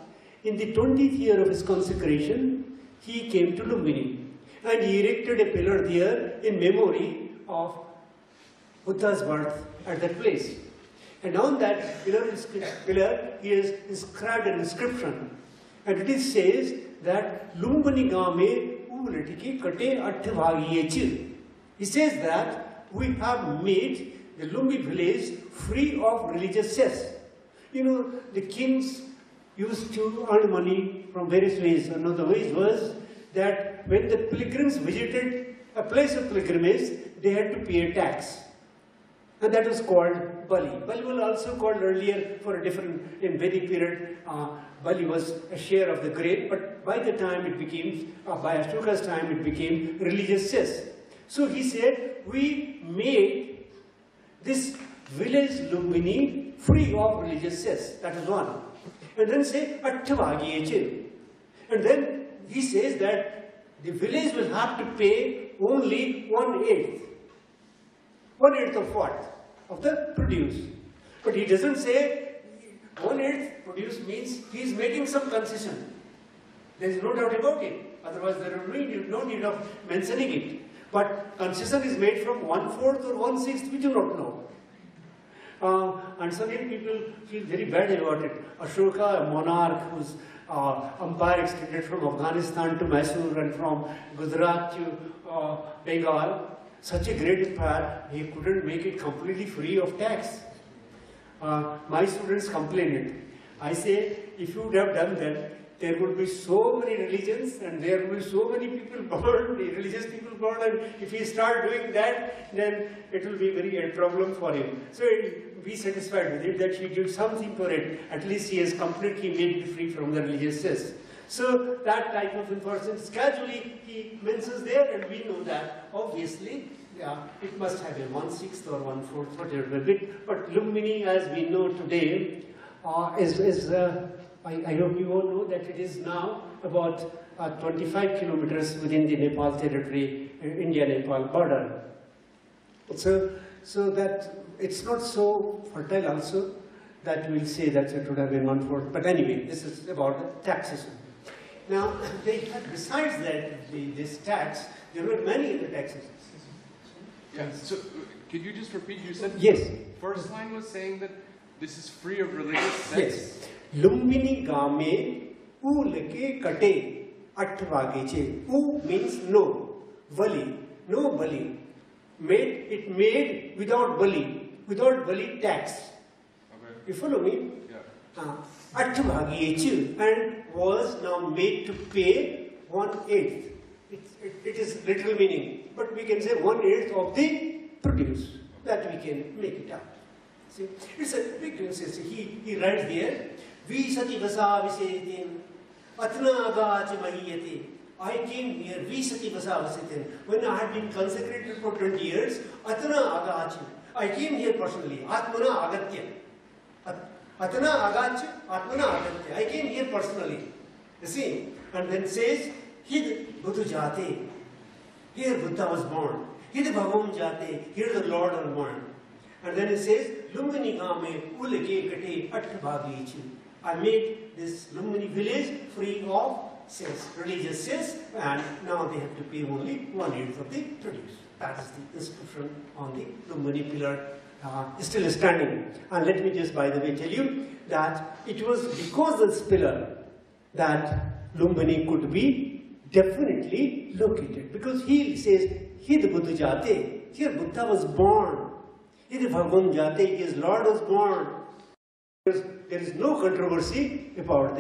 S1: in the 20th year of his consecration, he came to Lumbini. And he erected a pillar there in memory of Buddha's birth at that place. And on that pillar, he has inscribed an inscription. And it says that Lumbini game ulatiki kate atthavagiyechu. He says that we have made the Lumbi village free of religious cess. The kings used to earn money from various ways. One of the ways was that when the pilgrims visited a place of pilgrimage, they had to pay a tax. And that was called Bali. Bali was also called earlier for a different, in Vedic period, Bali was a share of the grain, but by the time it became, by Ashoka's time, it became religious cess. So he said, we made this village Lumbini free of religious cess. That is one. And then say, Atthavagiyeche. And then he says that the village will have to pay only 1/8. 1/8 of what? Of the produce. But he doesn't say 1/8 produce means he is making some concession. There is no doubt about it. Otherwise, there is no need of mentioning it. But concession is made from 1/4 or 1/6, we do not know. And suddenly people feel very bad about it. Ashoka, a monarch whose empire extended from Afghanistan to Mysore and from Gujarat to Bengal, such a great empire, he couldn't make it completely free of tax. My students complain it. I say, if you would have done that, there would be so many religions and there would be so many people born, religious people born, and if you start doing that, then it will be a problem for him. So be satisfied with it that he did something for it. At least he has completely made it free from the religious cess. So that type of information, casually he mentions there, and we know that obviously, yeah, it must have a 1/6 or 1/4, whatever bit. But Lumbini, as we know today, I hope you all know that it is now about 25 kilometers within the Nepal territory, India-Nepal border. So that it's not so fertile also that we'll say that it would have been 1/4. But anyway, this is about taxation. Now, they had, besides that, this tax, there were many other taxes.
S2: Yeah, so could you just repeat? You said
S1: yes.
S2: The first line was saying that this is free of religious sex.
S1: Yes. Lumbini game u leke kate attvage. U means no. Bali. No bali. Made without bali tax.
S2: Okay.
S1: You follow me?
S2: Yeah.
S1: Attvage and was now made to pay 1/8. It is literal meaning, but we can say 1/8 of the produce. That we can make it up. See, it's a big difference. He writes there, Visati Vasa Visetin, Atna Agach Mahiyati. I came here, Visati Vasa Visetin. When I had been consecrated for 20 years, Atna Agach. I came here personally, Atmana Agatya. Atna Agach, Atmana Agatya. I came here personally. You see? And then says, Hid Buddha Jate. Here Buddha was born. Hid Bhagam Jate. Here the Lord was born. And then it says, Lumbini Game Uleke Kate Attvage. I made this Lumbini village free of cess, religious cess, and now they have to pay only 1/8 of the produce. That is the inscription on the Lumbini pillar, still standing. And let me just, by the way, tell you that it was because of this pillar that Lumbini could be definitely located. Because he says, Hid Buddha Jate, here Buddha was born. Hid Bhagwan Jate, his Lord was born. There is no controversy about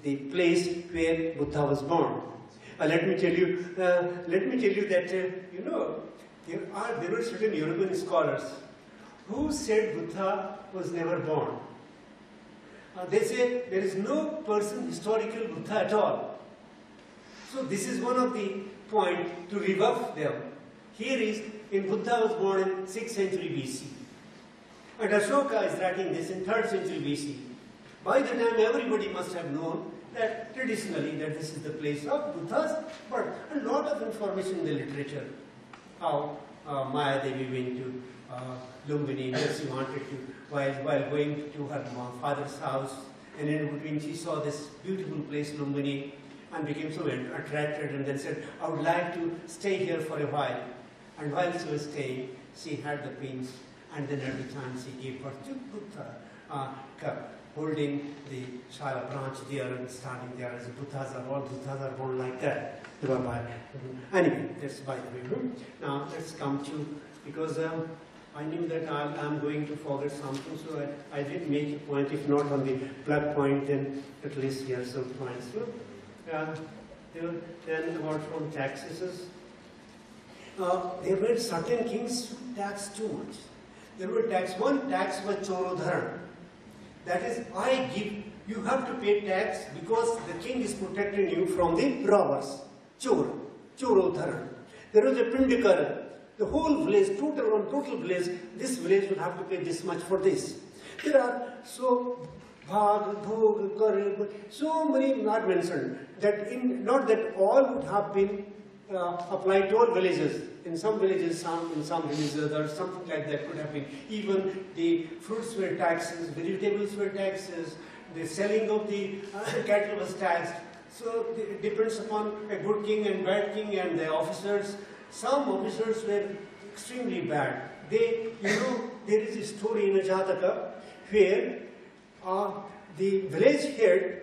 S1: the place where Buddha was born. Let me tell you that there were certain European scholars who said Buddha was never born. They say there is no person historical Buddha at all. So this is one of the points to rebuff them. Here is, in Buddha was born in 6th century BC. And Ashoka is writing this in 3rd century BC. By the time everybody must have known that traditionally that this is the place of Buddha's birth. A lot of information in the literature. How Maya Devi went to Lumbini, where she wanted to, while going to her father's house, and in between she saw this beautiful place, Lumbini, and became so attracted, and then said, I would like to stay here for a while. And while she was staying, she had the pains, and then at the time she gave birth to Buddha, holding the Shala branch there and standing there as all Buddhas are born like that. Anyway, that's by the way. Now let's come to, because I knew that I'm going to forget something, so I did make a point, if not on the plug point, then at least here some points. So, then about from taxes. There were certain kings who taxed too much. There were one tax was Chorodharan. That is, you have to pay tax because the king is protecting you from the robbers. Chorodharan. There was a Pindikaran. The whole village, total village, this village will have to pay this much for this. There are so many not mentioned, that not that all would have been applied to all villages. In some villages, some, in some villages, others, something like that could have been. Even the fruits were taxes, vegetables were taxes, the selling of the cattle was taxed. So it depends upon a good king and bad king and the officers. Some officers were extremely bad. They, there is a story in a Jataka where the village head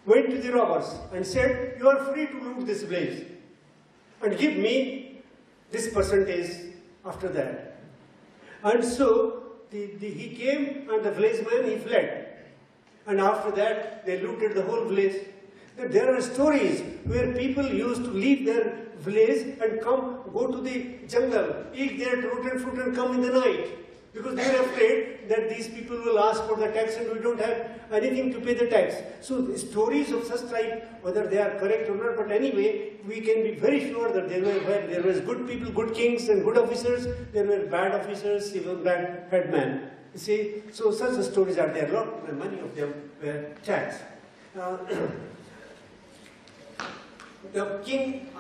S1: went to the robbers and said, "You are free to loot this village and give me this percentage after that." And so he came and the village man, he fled. And after that, they looted the whole village. There are stories where people used to leave their village and go to the jungle, eat their rotten fruit and come in the night. Because they were afraid that these people will ask for the tax and we don't have anything to pay the tax. So the stories of such type, whether they are correct or not, but anyway, we can be very sure that there was good people, good kings and good officers, there were bad officers, even bad headmen. You see, so such stories are there. Many of them were taxed. The king,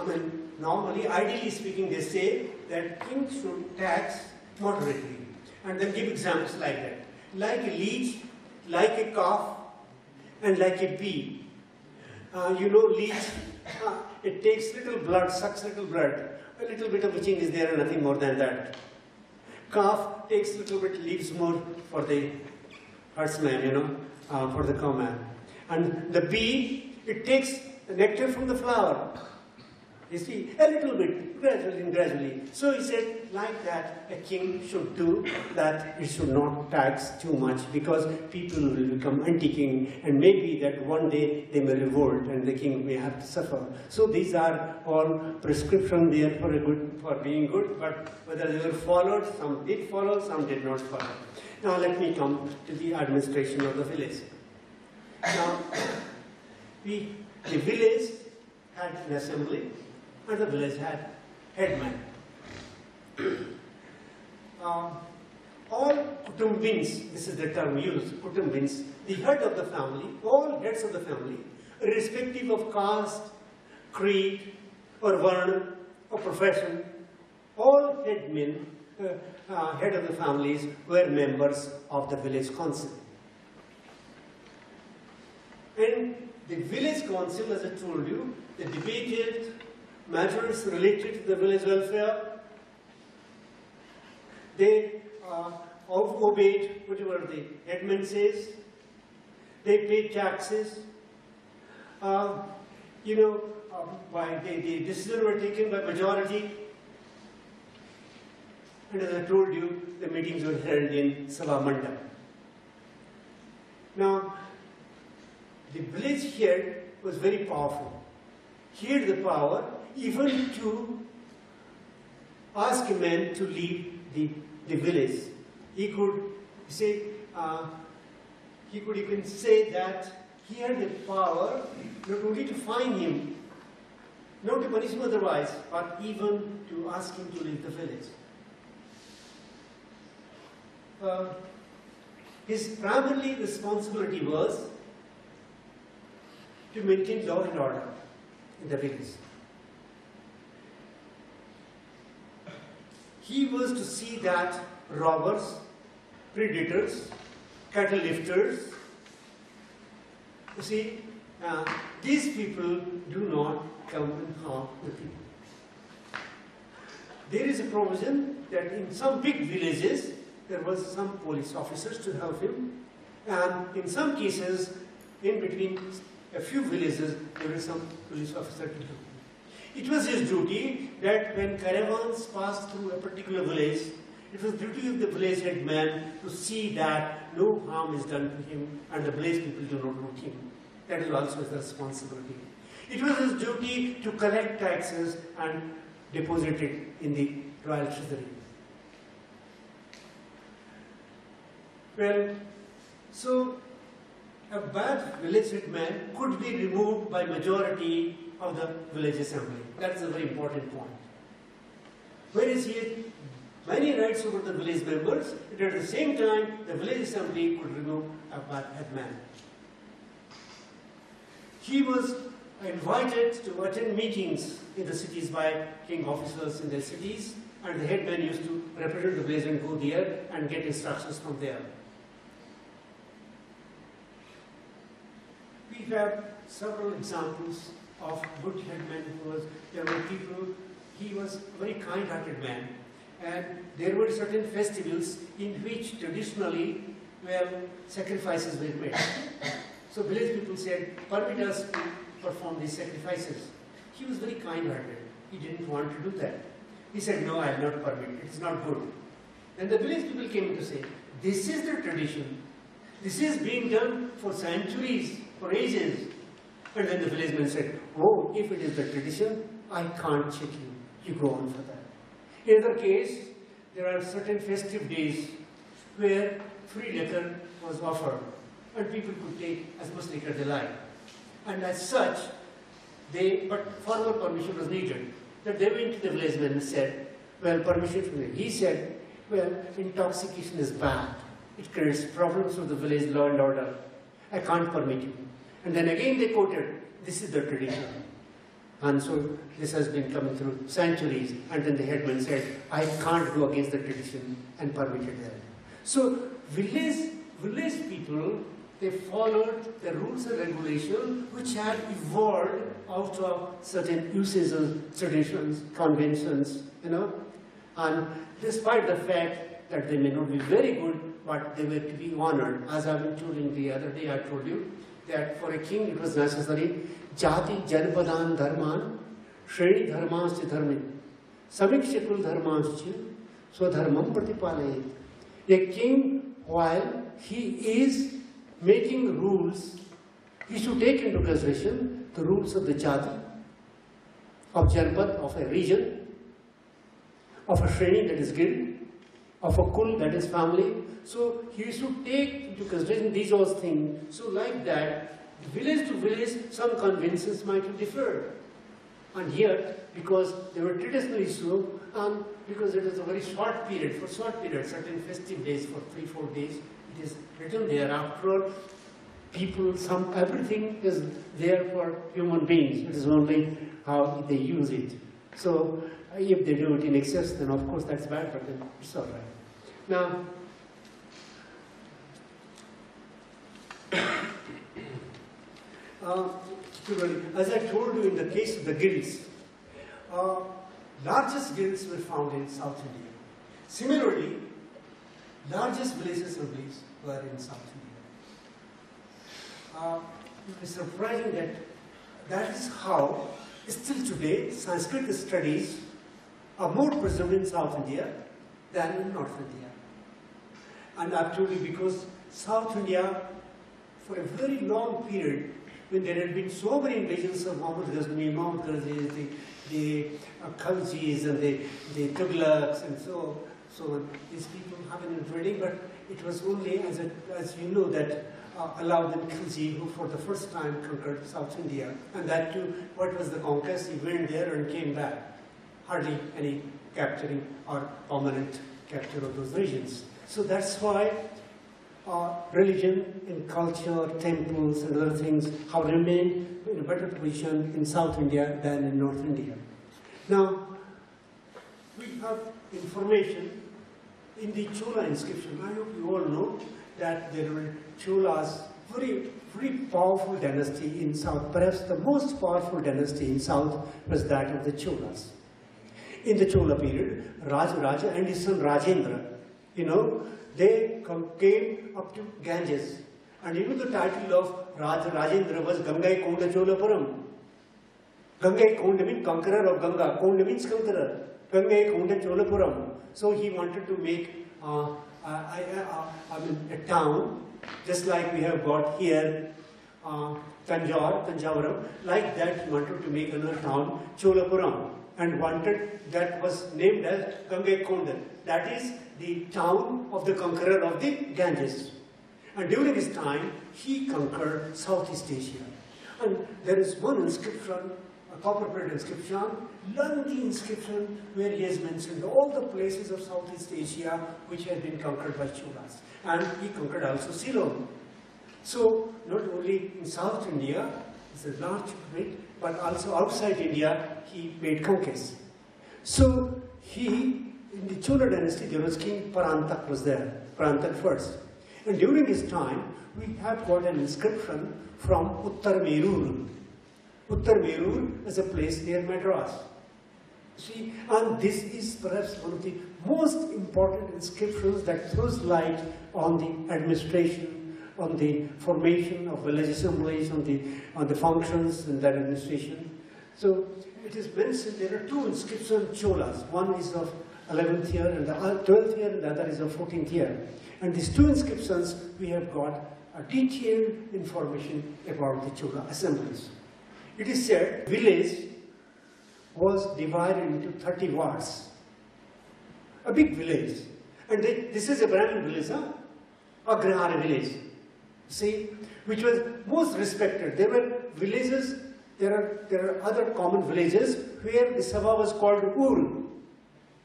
S1: normally, ideally speaking, they say that king should tax moderately. And then give examples like that. Like a leech, like a calf, and like a bee. Leech, it takes little blood, sucks little blood. A little bit of itching is there and nothing more than that. Calf takes little bit, leaves more for the herdsman, for the cowman. And the bee, it takes the nectar from the flower. You see, a little bit, gradually and gradually. So he said, like that, a king should do that. It should not tax too much because people will become anti-king and maybe that one day they may revolt and the king may have to suffer. So these are all prescriptions there for being good, but whether they were followed, some did follow, some did not follow. Now let me come to the administration of the village. Now, the village had an assembly, and the village had headmen. All kutumbins, this is the term used, kutumbins, the head of the family, all heads of the family, irrespective of caste, creed, or varna, or profession, all headmen, head of the families, were members of the village council. And the village council, as I told you, they debated matters related to the village welfare. They obeyed whatever the headman says. They paid taxes. The decisions were taken by majority. And as I told you, the meetings were held in Sabha Mandap. Now, the village head was very powerful. He had the power even to ask a man to leave the village. He could say, he could even say that he had the power not only to fine him, not to punish him otherwise, but even to ask him to leave the village. His primary responsibility was to maintain law and order in the village. He was to see that robbers, predators, cattle lifters, you see, these people do not come and harm the people. There is a provision that in some big villages, there was some police officers to help him, and in some cases, in between a few villages, there was some police officer to help him. It was his duty that when caravans passed through a particular village, it was the duty of the village headman to see that no harm is done to him and the village people do not loot him. That is also his responsibility. It was his duty to collect taxes and deposit it in the royal treasury. Well, so a bad village headman could be removed by majority of the village assembly. That's a very important point. Whereas he had many rights over the village members, but at the same time, the village assembly could remove a bad headman. He was invited to attend meetings in the cities by king officers in their cities, and the headman used to represent the village and go there and get instructions from there. We have several examples of good headmen who was, there were people, he was a very kind-hearted man, and there were certain festivals in which traditionally, well, sacrifices were made. So village people said, permit us to perform these sacrifices. He was very kind-hearted. He didn't want to do that. He said, no, I will not permit. It's not good. And the village people came to say, this is the tradition. This is being done for centuries, for ages. And then the villageman said, oh, if it is the tradition, I can't check you. You go on for that. In other case, there are certain festive days where free liquor was offered, and people could take as much liquor they like. And as such, but formal permission was needed. That they went to the villageman and said, well, permission from him. He said, well, intoxication is bad. It creates problems for the village law and order. I can't permit you. And then again they quoted, this is the tradition. And so this has been coming through centuries. And then the headman said, I can't go against the tradition, and permitted that. So village people, they followed the rules and regulations which had evolved out of certain usages, traditions, conventions, And despite the fact that they may not be very good, but they were to be honored. As I've been telling the other day, I told you that for a king it was necessary, jati janpadan dharman, shreni dharmanscha dharmin, samikshakul dharmanscha, swadharmam pratipalayet. A king, while he is making rules, he should take into consideration the rules of the jati, of janpad, of a region, of a shreni, that is guild, of a kul, that is family. So he should take into consideration these all things. So like that, village to village, some conventions might have differed. And here, because they were traditionally so, and because it is a very short period, for short period, certain festive days for 3-4 days, it is written there. After all, people, everything is there for human beings. It is only how they use it. So if they do it in excess, then of course that's bad, but then it's all right. Now, as I told you in the case of the guilds, largest guilds were found in South India. Similarly, largest village assemblies were in South India. It is surprising that that is how, still today, Sanskrit studies are more preserved in South India than in North India. And actually, because South India, for a very long period, when there had been so many invasions of Muhammad Ghazni, the Khaljis and the Tughlaqs and so on, these people have been invading, but it was only, as you know, that Alauddin Khilji, who for the first time conquered South India, and that too, what was the conquest? He went there and came back. Hardly any capturing or permanent capture of those regions. So that's why religion and culture, temples and other things have remained in a better position in South India than in North India. Now, we have information in the Chola inscription. I hope you all know that there were Cholas, very powerful dynasty in South. Perhaps the most powerful dynasty in South was that of the Cholas. In the Chola period, Raja and his son Rajendra, they came up to Ganges. And even the title of Rajendra was Gangai Konda Cholapuram. Gangai Konda means conqueror of Ganga. Konda means conqueror. Gangai Konda Cholapuram. So he wanted to make a town, just like we have got here, Tanjavaram. Like that, he wanted to make another town, Cholapuram. And that was named as Gangai Konda. That is the town of the conqueror of the Ganges. And during his time, he conquered Southeast Asia. And there is one inscription, a copper-plated inscription, lengthy inscription, where he has mentioned all the places of Southeast Asia which had been conquered by Cholas. And he conquered also Ceylon. So, not only in South India, It's a large pyramid, but also outside India, he made conquests. So in the Chola dynasty, there was King Parantak was there, Parantak first. And during his time, we have got an inscription from Uttar Merur. Uttar Merur is a place near Madras. See, and this is perhaps one of the most important inscriptions that throws light on the administration, on the formation of village assemblies, on the functions in that administration. So it is mentioned there are two inscriptions Cholas. One is of 11th year and the 12th year, and the other is of 14th year. And these two inscriptions, we have got a detailed information about the Chola assemblies. It is said village was divided into 30 wards. A big village. And this is a Brahmin village, huh? Agrahari village. See, which was most respected. There were villages, there are other common villages where the Sabha was called Ur.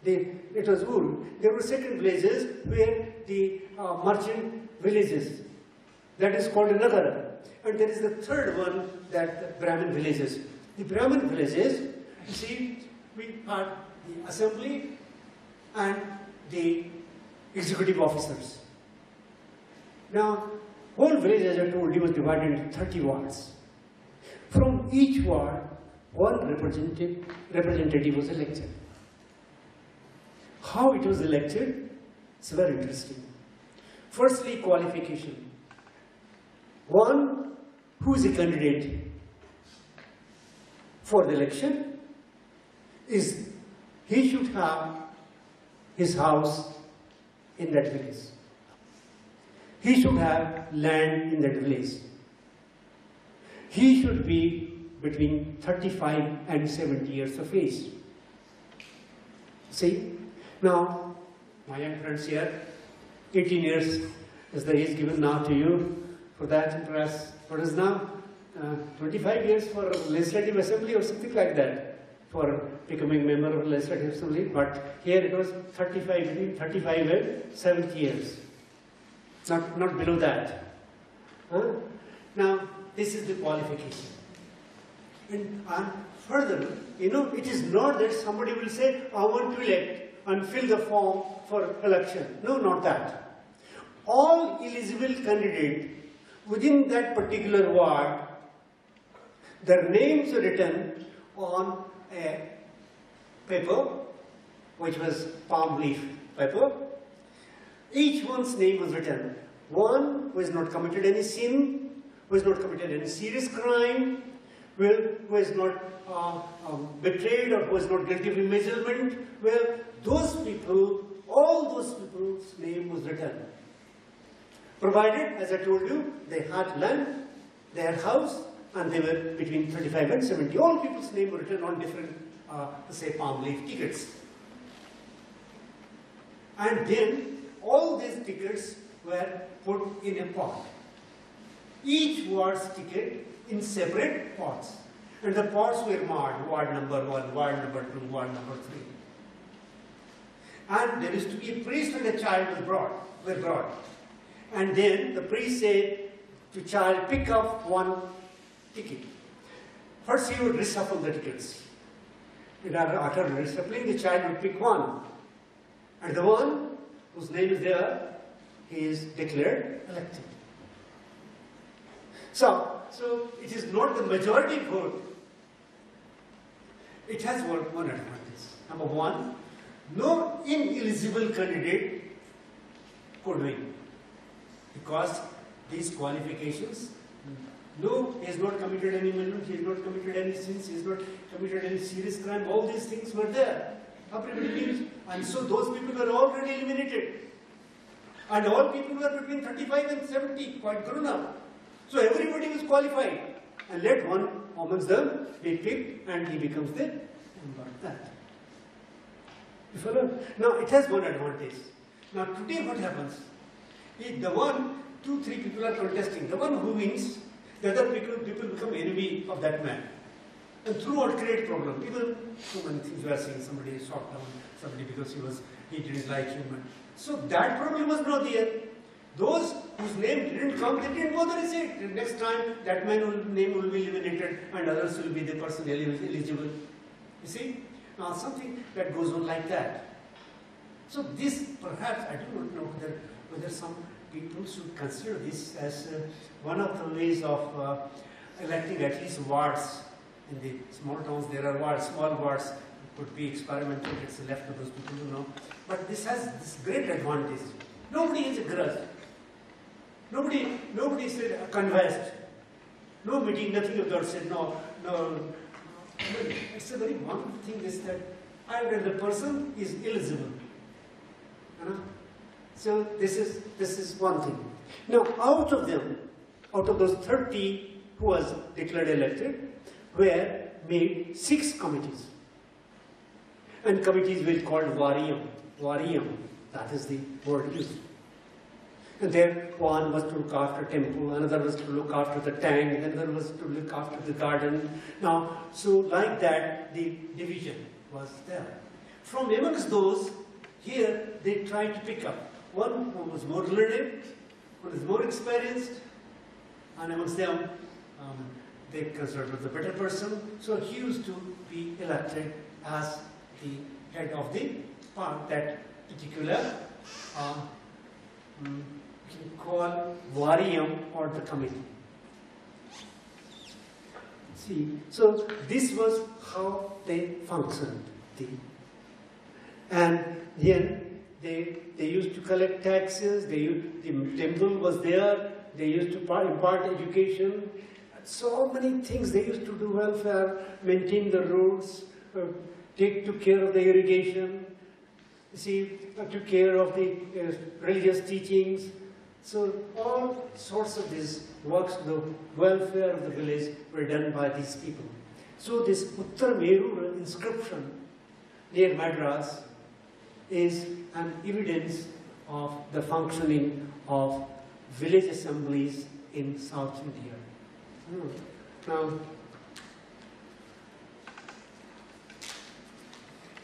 S1: It was Ur. There were second villages where the merchant villages. That is called Nagar. And there is the third one, that the Brahmin villages. The Brahmin villages, you see, we had the assembly and the executive officers. Now, whole village, as I told you, was divided into 30 wards. From each ward, one representative was elected. How it was elected? It's very interesting. Firstly, qualification. One, who is a candidate for the election, he should have his house in that village. He should have land in that village. He should be between 35 and 70 years of age. See? Now, my young friends here, 18 years is the age given now to you. For that, perhaps, what is now? 25 years for legislative assembly or something like that, for becoming member of legislative assembly. But here it was 35, between 35 and 70 years. Not below that. Huh? Now, this is the qualification. And further, it is not that somebody will say, I want to elect and fill the form for election. No, not that. All eligible candidates within that particular ward, their names are written on a paper, which was palm leaf paper. Each one's name was written. One who has not committed any sin, who has not committed any serious crime, who has not betrayed or who is not guilty of embezzlement. Well, those people, all those people's name was written. Provided, as I told you, they had land, they had house, and they were between 35 and 70. All people's names were written on different, say, palm leaf tickets. And then, all these tickets were put in a pot. Each ward's ticket in separate pots. And the pots were marked, ward number 1, ward number 2, ward number 3. And there is to be a priest and a child were brought. And then the priest said to child, pick up one ticket. First he would reshuffle the tickets. And after reshuffling, the child would pick one. And the one whose name is there, he is declared elected. So it is not the majority vote. It has one advantage. Number one, no ineligible candidate could win. Because these qualifications, no, he has not committed any amendment, he has not committed any sins, he has not committed any serious crime, all these things were there. And so those people were already eliminated. And all people were between 35 and 70, quite grown up. So everybody was qualified. And let one amongst them be picked and he becomes the member. That. You follow? Now it has one advantage. Now today what happens? If the one, 2, 3 people are contesting, the one who wins, the other people become enemy of that man. And throughout create problem. People, so many things we are seeing, somebody shot down somebody because he didn't like him. So that problem was not there. Those whose name didn't come, they didn't bother to say it. Next time, that name will be eliminated and others will be the person eligible. You see? Now, something that goes on like that. So this, perhaps, I do not know whether some people should consider this as one of the ways of electing at least wards. In the small towns, there are wards, small wards could be experimental. It's left to those people who know. But this has this great advantage. Nobody has a grudge. Nobody said conversed. No meeting, nothing of that said no. It's a very wonderful thing is that either the person is eligible. So this is one thing. Now out of those 30 who was declared elected, were made 6 committees. And committees were called Variam, that is the word used. And there one was to look after temple, another was to look after the tank, another was to look after the garden. Now, so like that, the division was there. From amongst those, here they tried to pick up one who was more learned, who was more experienced, and amongst them, they considered the better person. So he used to be elected as the head of the that particular you can call Variam or the committee. See, so this was how they functioned. And then they used to collect taxes, the temple was there, they used to impart education, so many things. They used to do welfare, maintain the roads, took care of the irrigation, took care of the religious teachings. So all sorts of these works, the welfare of the village were done by these people. So this Uttar Meru inscription near Madras is an evidence of the functioning of village assemblies in South India.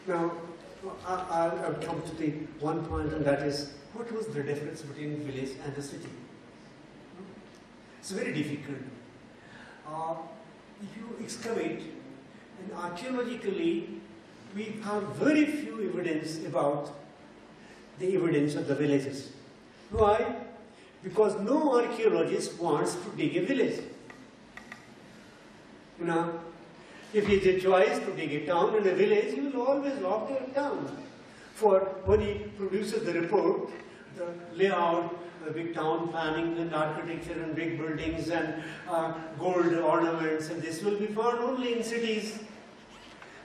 S1: Now I'll come to the one point, and that is, what was the difference between village and the city? It's very difficult. If you excavate, and archaeologically, we have very few evidence about the evidence of the villages. Why? Because no archaeologist wants to dig a village. If he has a choice to dig a town and a village, he will always opt for a town. For when he produces the report, the layout, the big town planning and architecture and big buildings and gold ornaments, and this will be found only in cities.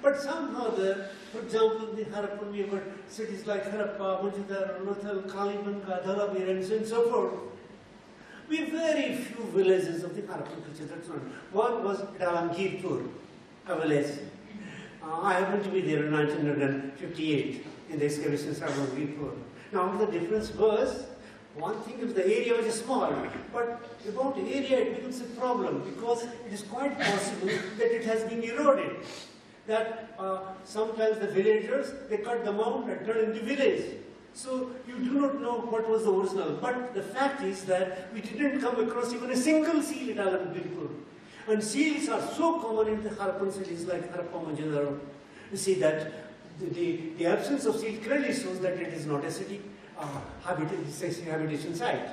S1: But somehow, for example, in the Harappan, we have got cities like Harappa, Mujidar, Lothal, Kalibanka, Dhalabir, and so forth. We have very few villages of the Harappan culture. That's one was Alamgirpur, a village. I happened to be there in 1958 in the excavations of Alamgirpur. Now the difference was, one thing is the area was small, but about the area it becomes a problem because it is quite possible that it has been eroded. That sometimes the villagers, they cut them out and turn into village. So you do not know what was the original. But the fact is that we didn't come across even a single seal in Alamgirpur. And seals are so common in the Harappan cities like Harappa, Mohenjo-daro. You see that the absence of seal clearly shows that it is not a city habitation site.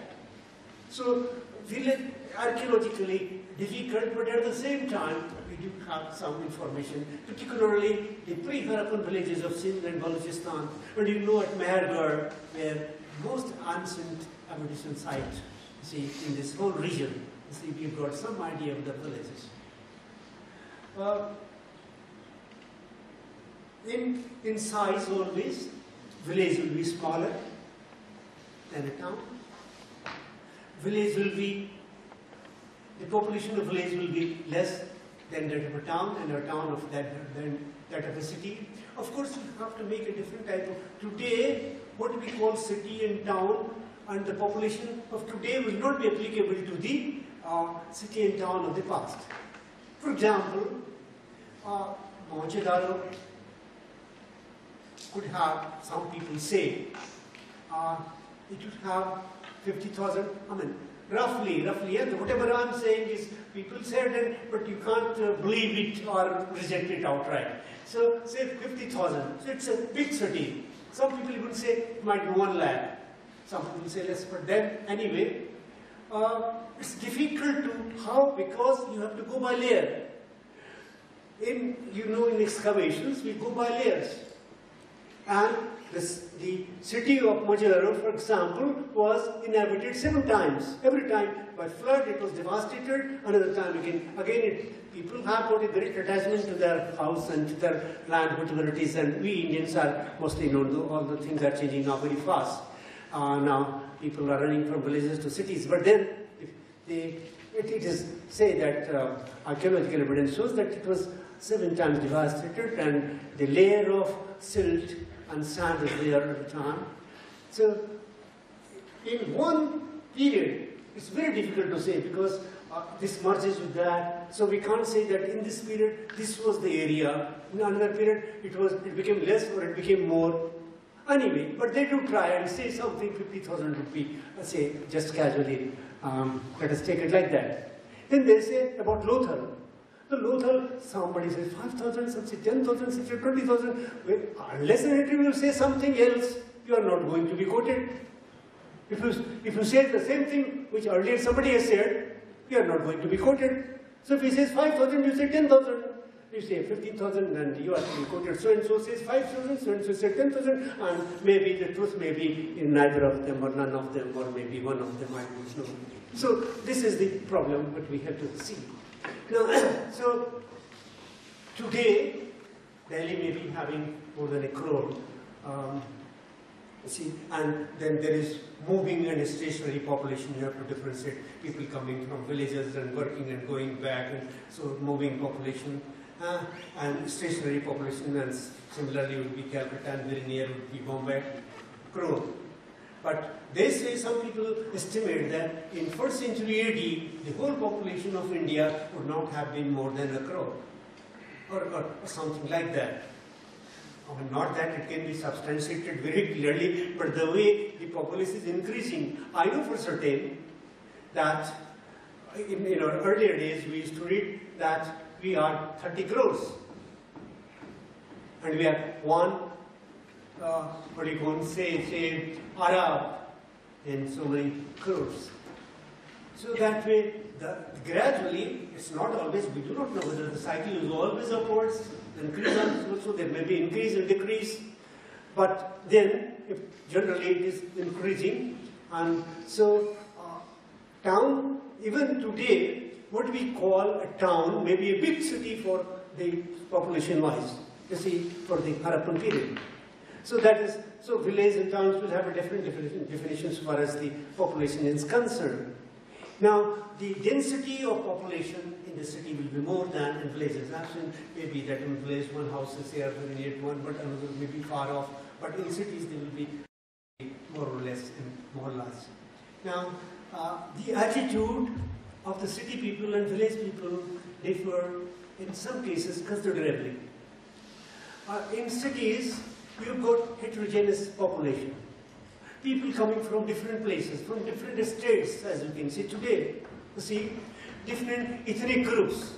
S1: So village archaeologically difficult, but at the same time we do have some information, particularly the pre-Harappan villages of Sindh and Balochistan, and you know at Mehergarh, where most ancient habitation sites, see, in this whole region. See, we've got some idea of the villages. In size always, village will be smaller than a town. Village will be, the population of village will be less than that of a town, and a town of than that of a city. Of course, you have to make a different type of, today, what we call city and town, and the population of today will not be applicable to the city and town of the past. For example, Mohenjo-daro could have, some people say, it would have 50,000, I mean, roughly, yeah, whatever I'm saying is people said it, but you can't believe it or reject it outright. So say 50,000, so it's a big city. Some people even say it might be 1 lakh. Some people say less, but then anyway, it's difficult to, how? Because you have to go by layer. In excavations, we go by layers. And the city of Mojarro, for example, was inhabited 7 times. Every time by flood it was devastated, another time again. People have got a great attachment to their house and to their land, whatever it is, and we Indians are mostly known, all the things are changing now very fast. Now people are running from villages to cities, but then it is say that archaeological evidence shows that it was 7 times devastated, and the layer of silt and sand was there at the time. So in one period, it's very difficult to say because this merges with that. So we can't say that in this period, this was the area. In another period, it became less or it became more. Anyway, but they do try and say something 50,000 rupee, say just casually, let us take it like that. Then they say about Lothal. The Lothal, somebody says 5,000, some say 10,000, some say 20,000. Well, unless and until you say something else, you are not going to be quoted. If you say the same thing which earlier somebody has said, you are not going to be quoted. So if he says 5,000, you say 10,000. You say 15,000 and you are to be quoted. So and so says 5,000, so and so says 10,000, and maybe the truth may be in neither of them or none of them, or maybe one of them, I don't know. So this is the problem that we have to see. Now, so today, Delhi may be having more than 1 crore. And then there is moving and stationary population. You have to differentiate people coming from villages and working and going back, and so moving population and stationary population, and similarly would be Calcutta, and very near would be Bombay, crore. But they say, some people estimate that in 1st century AD, the whole population of India would not have been more than 1 crore, or something like that. I mean, not that it can be substantiated very clearly, but the way the population is increasing, I know for certain that in our earlier days we used to read that we are 30 crores, and we have one, what do you want to say Arab in so many crores. So that way, gradually, it's not always, we do not know whether the cycle is always upwards, increase and also there may be increase and decrease, but then if generally it is increasing. And so town, even today, what we call a town may be a big city for the population wise, you see, for the Harappan period. So that is, so village and towns will have a different definition as far as the population is concerned. Now, the density of population in the city will be more than in villages. Actually, maybe that in village one house is here very near to one, but another may be far off. But in cities they will be more or less and more large. Now, the attitude of the city people and village people differ in some cases considerably. In cities, you've got heterogeneous population. People coming from different places, from different states, as you can see today. You see, different ethnic groups.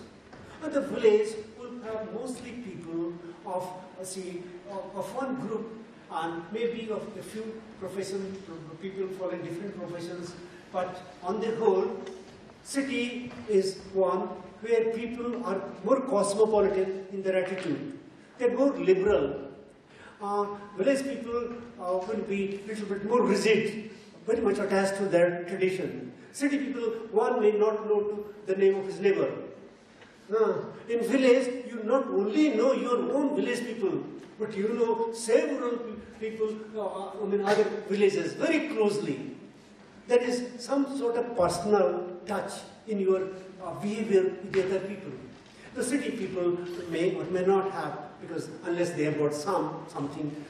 S1: And the village will have mostly people of one group, and maybe of a few professions, people following different professions. But on the whole, city is one where people are more cosmopolitan in their attitude. They're more liberal. Village people will be a little bit more rigid, very much attached to their tradition. City people, one may not know the name of his neighbor. In village, you not only know your own village people, but you know several people, other villages very closely. There is some sort of personal touch in your behavior with the other people. The city people may or may not have, because unless they have got something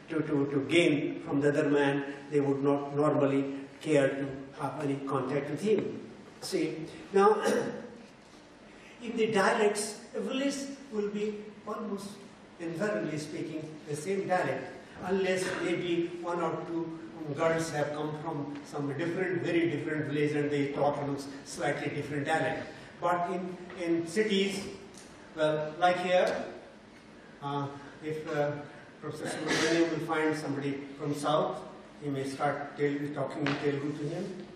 S1: to gain from the other man, they would not normally care to have any contact with him. See, now, in the dialects, a village will be almost invariably speaking the same dialect, unless maybe one or two girls have come from some very different village and they talk in slightly different dialect. But in cities, well, like here, if Professor Subramanian will find somebody from south, he may start talking in Telugu to him.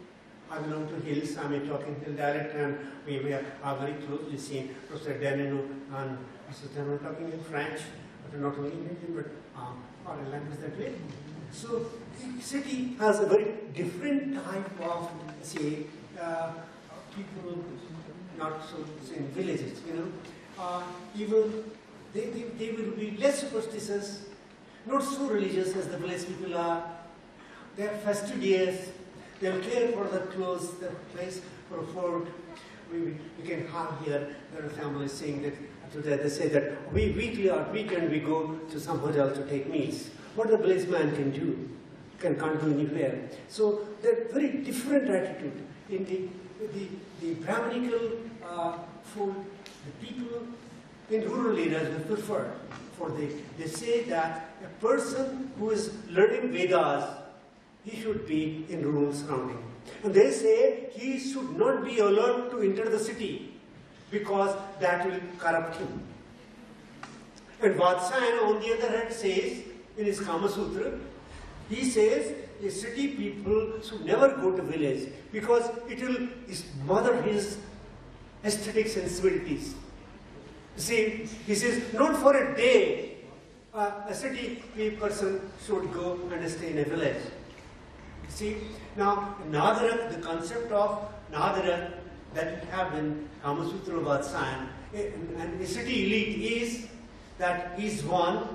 S1: I belong to hills, I may talk in hill dialect, and we are very closely seen Professor Denino and Professor Denino talking in French, but not only in Hindi, but foreign language that way. So the city has a very different type of, say, people, not so in villages, you know. Even they will be less superstitious, not so religious as the village people are. They are fastidious. They will care for the clothes, the place for food. We can have here, there are families saying that today they say that weekly or weekend we go to some hotel to take meals. What the village man can do, can't go anywhere. So they're very different attitude. In the Brahminical food, the people in rural areas will prefer. They say that a person who is learning Vedas, he should be in rural surrounding. And they say he should not be allowed to enter the city because that will corrupt him. And Vatsayana on the other hand says, in his Kama Sutra, he says the city people should never go to village because it will smother his aesthetic sensibilities. See, he says, not for a day a city person should go and stay in a village. See, now Nadarak, the concept of Nadarak that we have in Kama Sutra Vatsayana, and the city elite is that he's one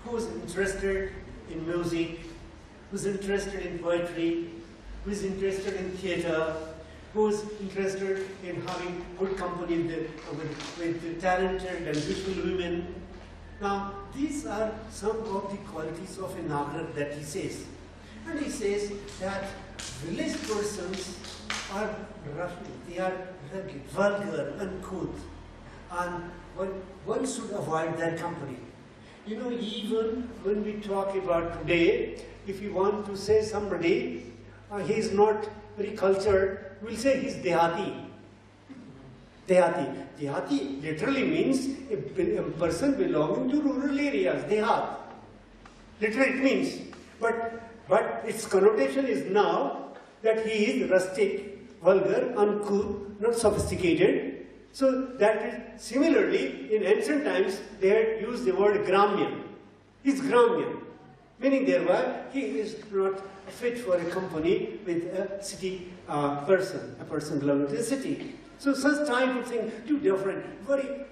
S1: who's interested in music, who's interested in poetry, who's interested in theater, who's interested in having good company with talented and beautiful women. Now, these are some of the qualities of a Nagarak that he says. And he says that village persons are roughly, they are rugged, vulgar, uncouth, and one should avoid their company. You know, even when we talk about today, if you want to say somebody, he is not very cultured, we'll say he's Dehati. Dehati. Dehati literally means a person belonging to rural areas, Dehat. Literally it means. But its connotation is now that he is rustic, vulgar, uncouth, not sophisticated. So that is similarly in ancient times they had used the word Gramya. He's Gramya, meaning thereby he is not fit for a company with a city person, a person belonging to the city. So such type of thing, two different, very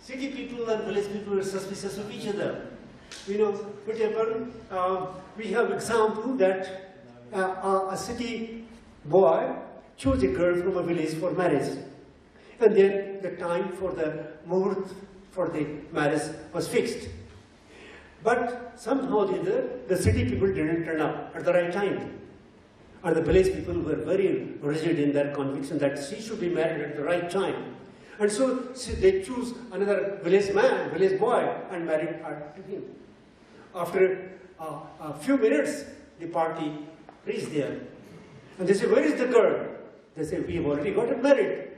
S1: city people and village people are suspicious of each other. You know, whatever, we have example that a city boy chose a girl from a village for marriage. And then the time for the muhurt for the marriage was fixed. But somehow or other, the city people didn't turn up at the right time. And the village people were very rigid in their conviction that she should be married at the right time. And so they choose another village man, village boy, and married her to him. After a few minutes, the party reached there. And they say, where is the girl? They say, we have already got married.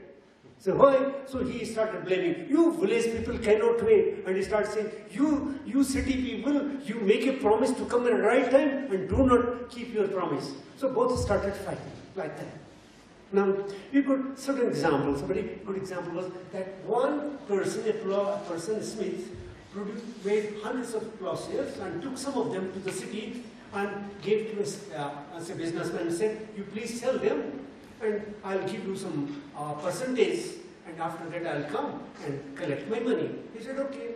S1: So why? So he started blaming, you village people cannot wait. And he started saying, you city people, you make a promise to come at the right time and do not keep your promise. So both started fighting like that. Now, we got certain examples. A very good example was that one person, a person, Smith, made hundreds of plowshares and took some of them to the city and gave to us as a businessman and said, you please sell them and I'll give you some percentage and after that I'll come and collect my money. He said, okay.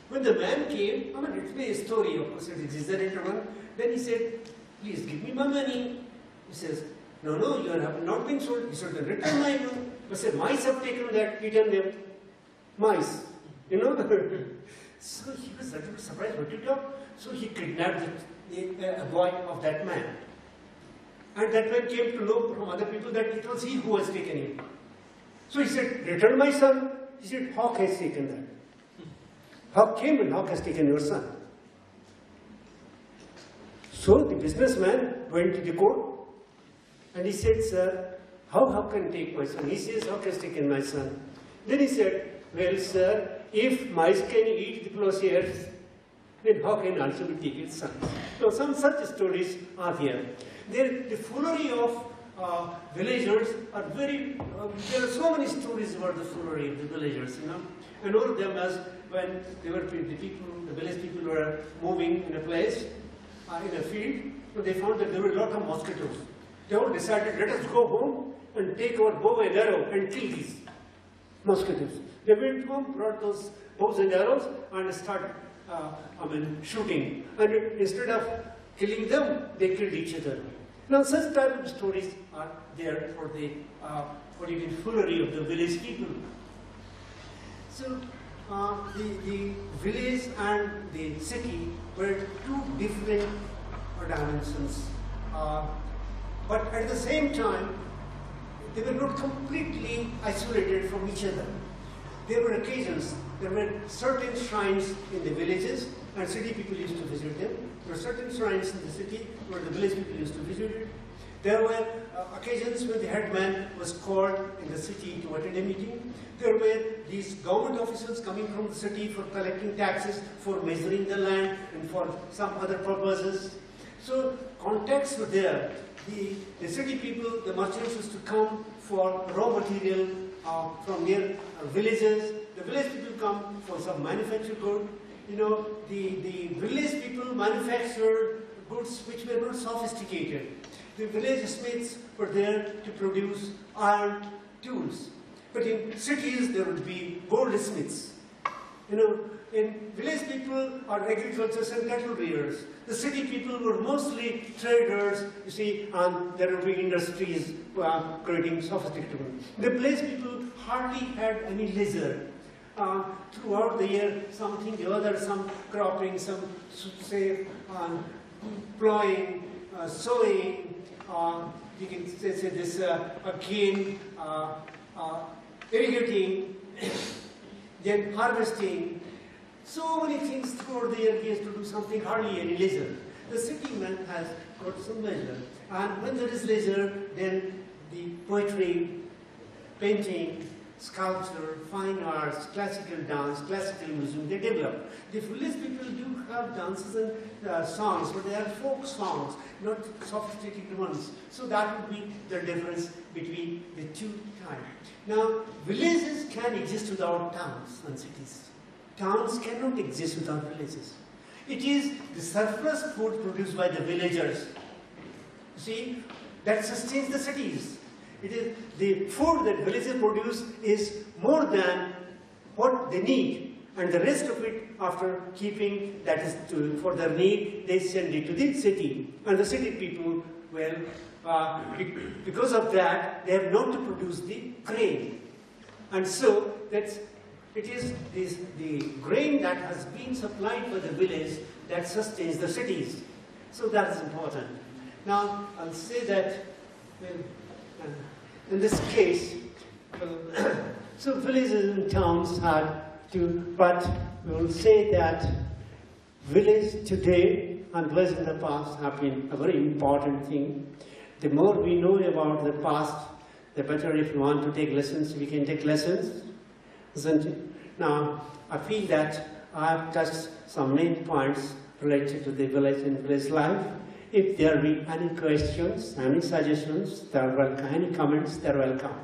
S1: When the man came, I mean, it's a story, of course, it is the later one. Then he said, please give me my money. He says, no, you have not been sold. He said, then return my money. But said, mice have taken that, eaten them. Mice, you know. So he was a little surprised, what you talk? So he kidnapped a boy of that man. And that man came to know from other people that it was he who has taken him. So he said, return my son. He said, Hawk has taken that. Hawk came and Hawk has taken your son. So the businessman went to the court and he said, sir, how can I take my son? He says, how can I take in my son? Then he said, well, sir, if mice can eat the plowshares, then how can also be take its sons? So some such stories are there. The foolery of villagers are very, there are so many stories about the foolery of the villagers, you know. And one of them was when they were, the village people were moving in a place, in a field, so they found that there were a lot of mosquitoes. They all decided, let us go home and take our bow and arrow and kill these mosquitoes. They went home, brought those bows and arrows and started shooting. And instead of killing them, they killed each other. Now, such type of stories are there for the foolery of the village people. So, the village and the city were two different dimensions. But at the same time, they were not completely isolated from each other. There were occasions, there were certain shrines in the villages, and city people used to visit them. There were certain shrines in the city where the village people used to visit it. There were occasions when the headman was called in the city to attend a meeting. There were these government officials coming from the city for collecting taxes, for measuring the land, and for some other purposes. So contacts were there. The city people, the merchants used to come for raw material from near villages. The village people come for some manufactured good. You know, the village people manufactured goods which were not sophisticated. The village smiths were there to produce iron tools. But in cities, there would be goldsmiths. You know, in village people are agriculturists and cattle rearers. The city people were mostly traders, you see, and there were big industries creating sophisticated ones. The village people hardly had any leisure. Throughout the year, something or other, some cropping, some, say, plowing, sowing, you can say this, again, irrigating, then harvesting. So many things throughout the year he has to do something, hardly any leisure. The city man has got some leisure. And when there is leisure, then the poetry, painting, sculpture, fine arts, classical dance, classical music, they develop. The village people do have dances and songs, but they are folk songs, not sophisticated ones. So that would be the difference between the two types. Now, villages can exist without towns and cities. Towns cannot exist without villages. It is the surplus food produced by the villagers, see, that sustains the cities. It is the food that villagers produce is more than what they need, and the rest of it, after keeping that is for their need, they send it to the city. And the city people, well, because of that, they have not to produce the grain. And so it is the grain that has been supplied by the village that sustains the cities. So that is important. Now, I'll say that, well, in this case, so villages and towns had to, but we will say that village today and village in the past have been a very important thing. The more we know about the past, the better. If you want to take lessons, we can take lessons, isn't it? Now, I feel that I have touched some main points related to the village and village life. If there be any questions, any suggestions, they are welcome. Any comments, they are welcome.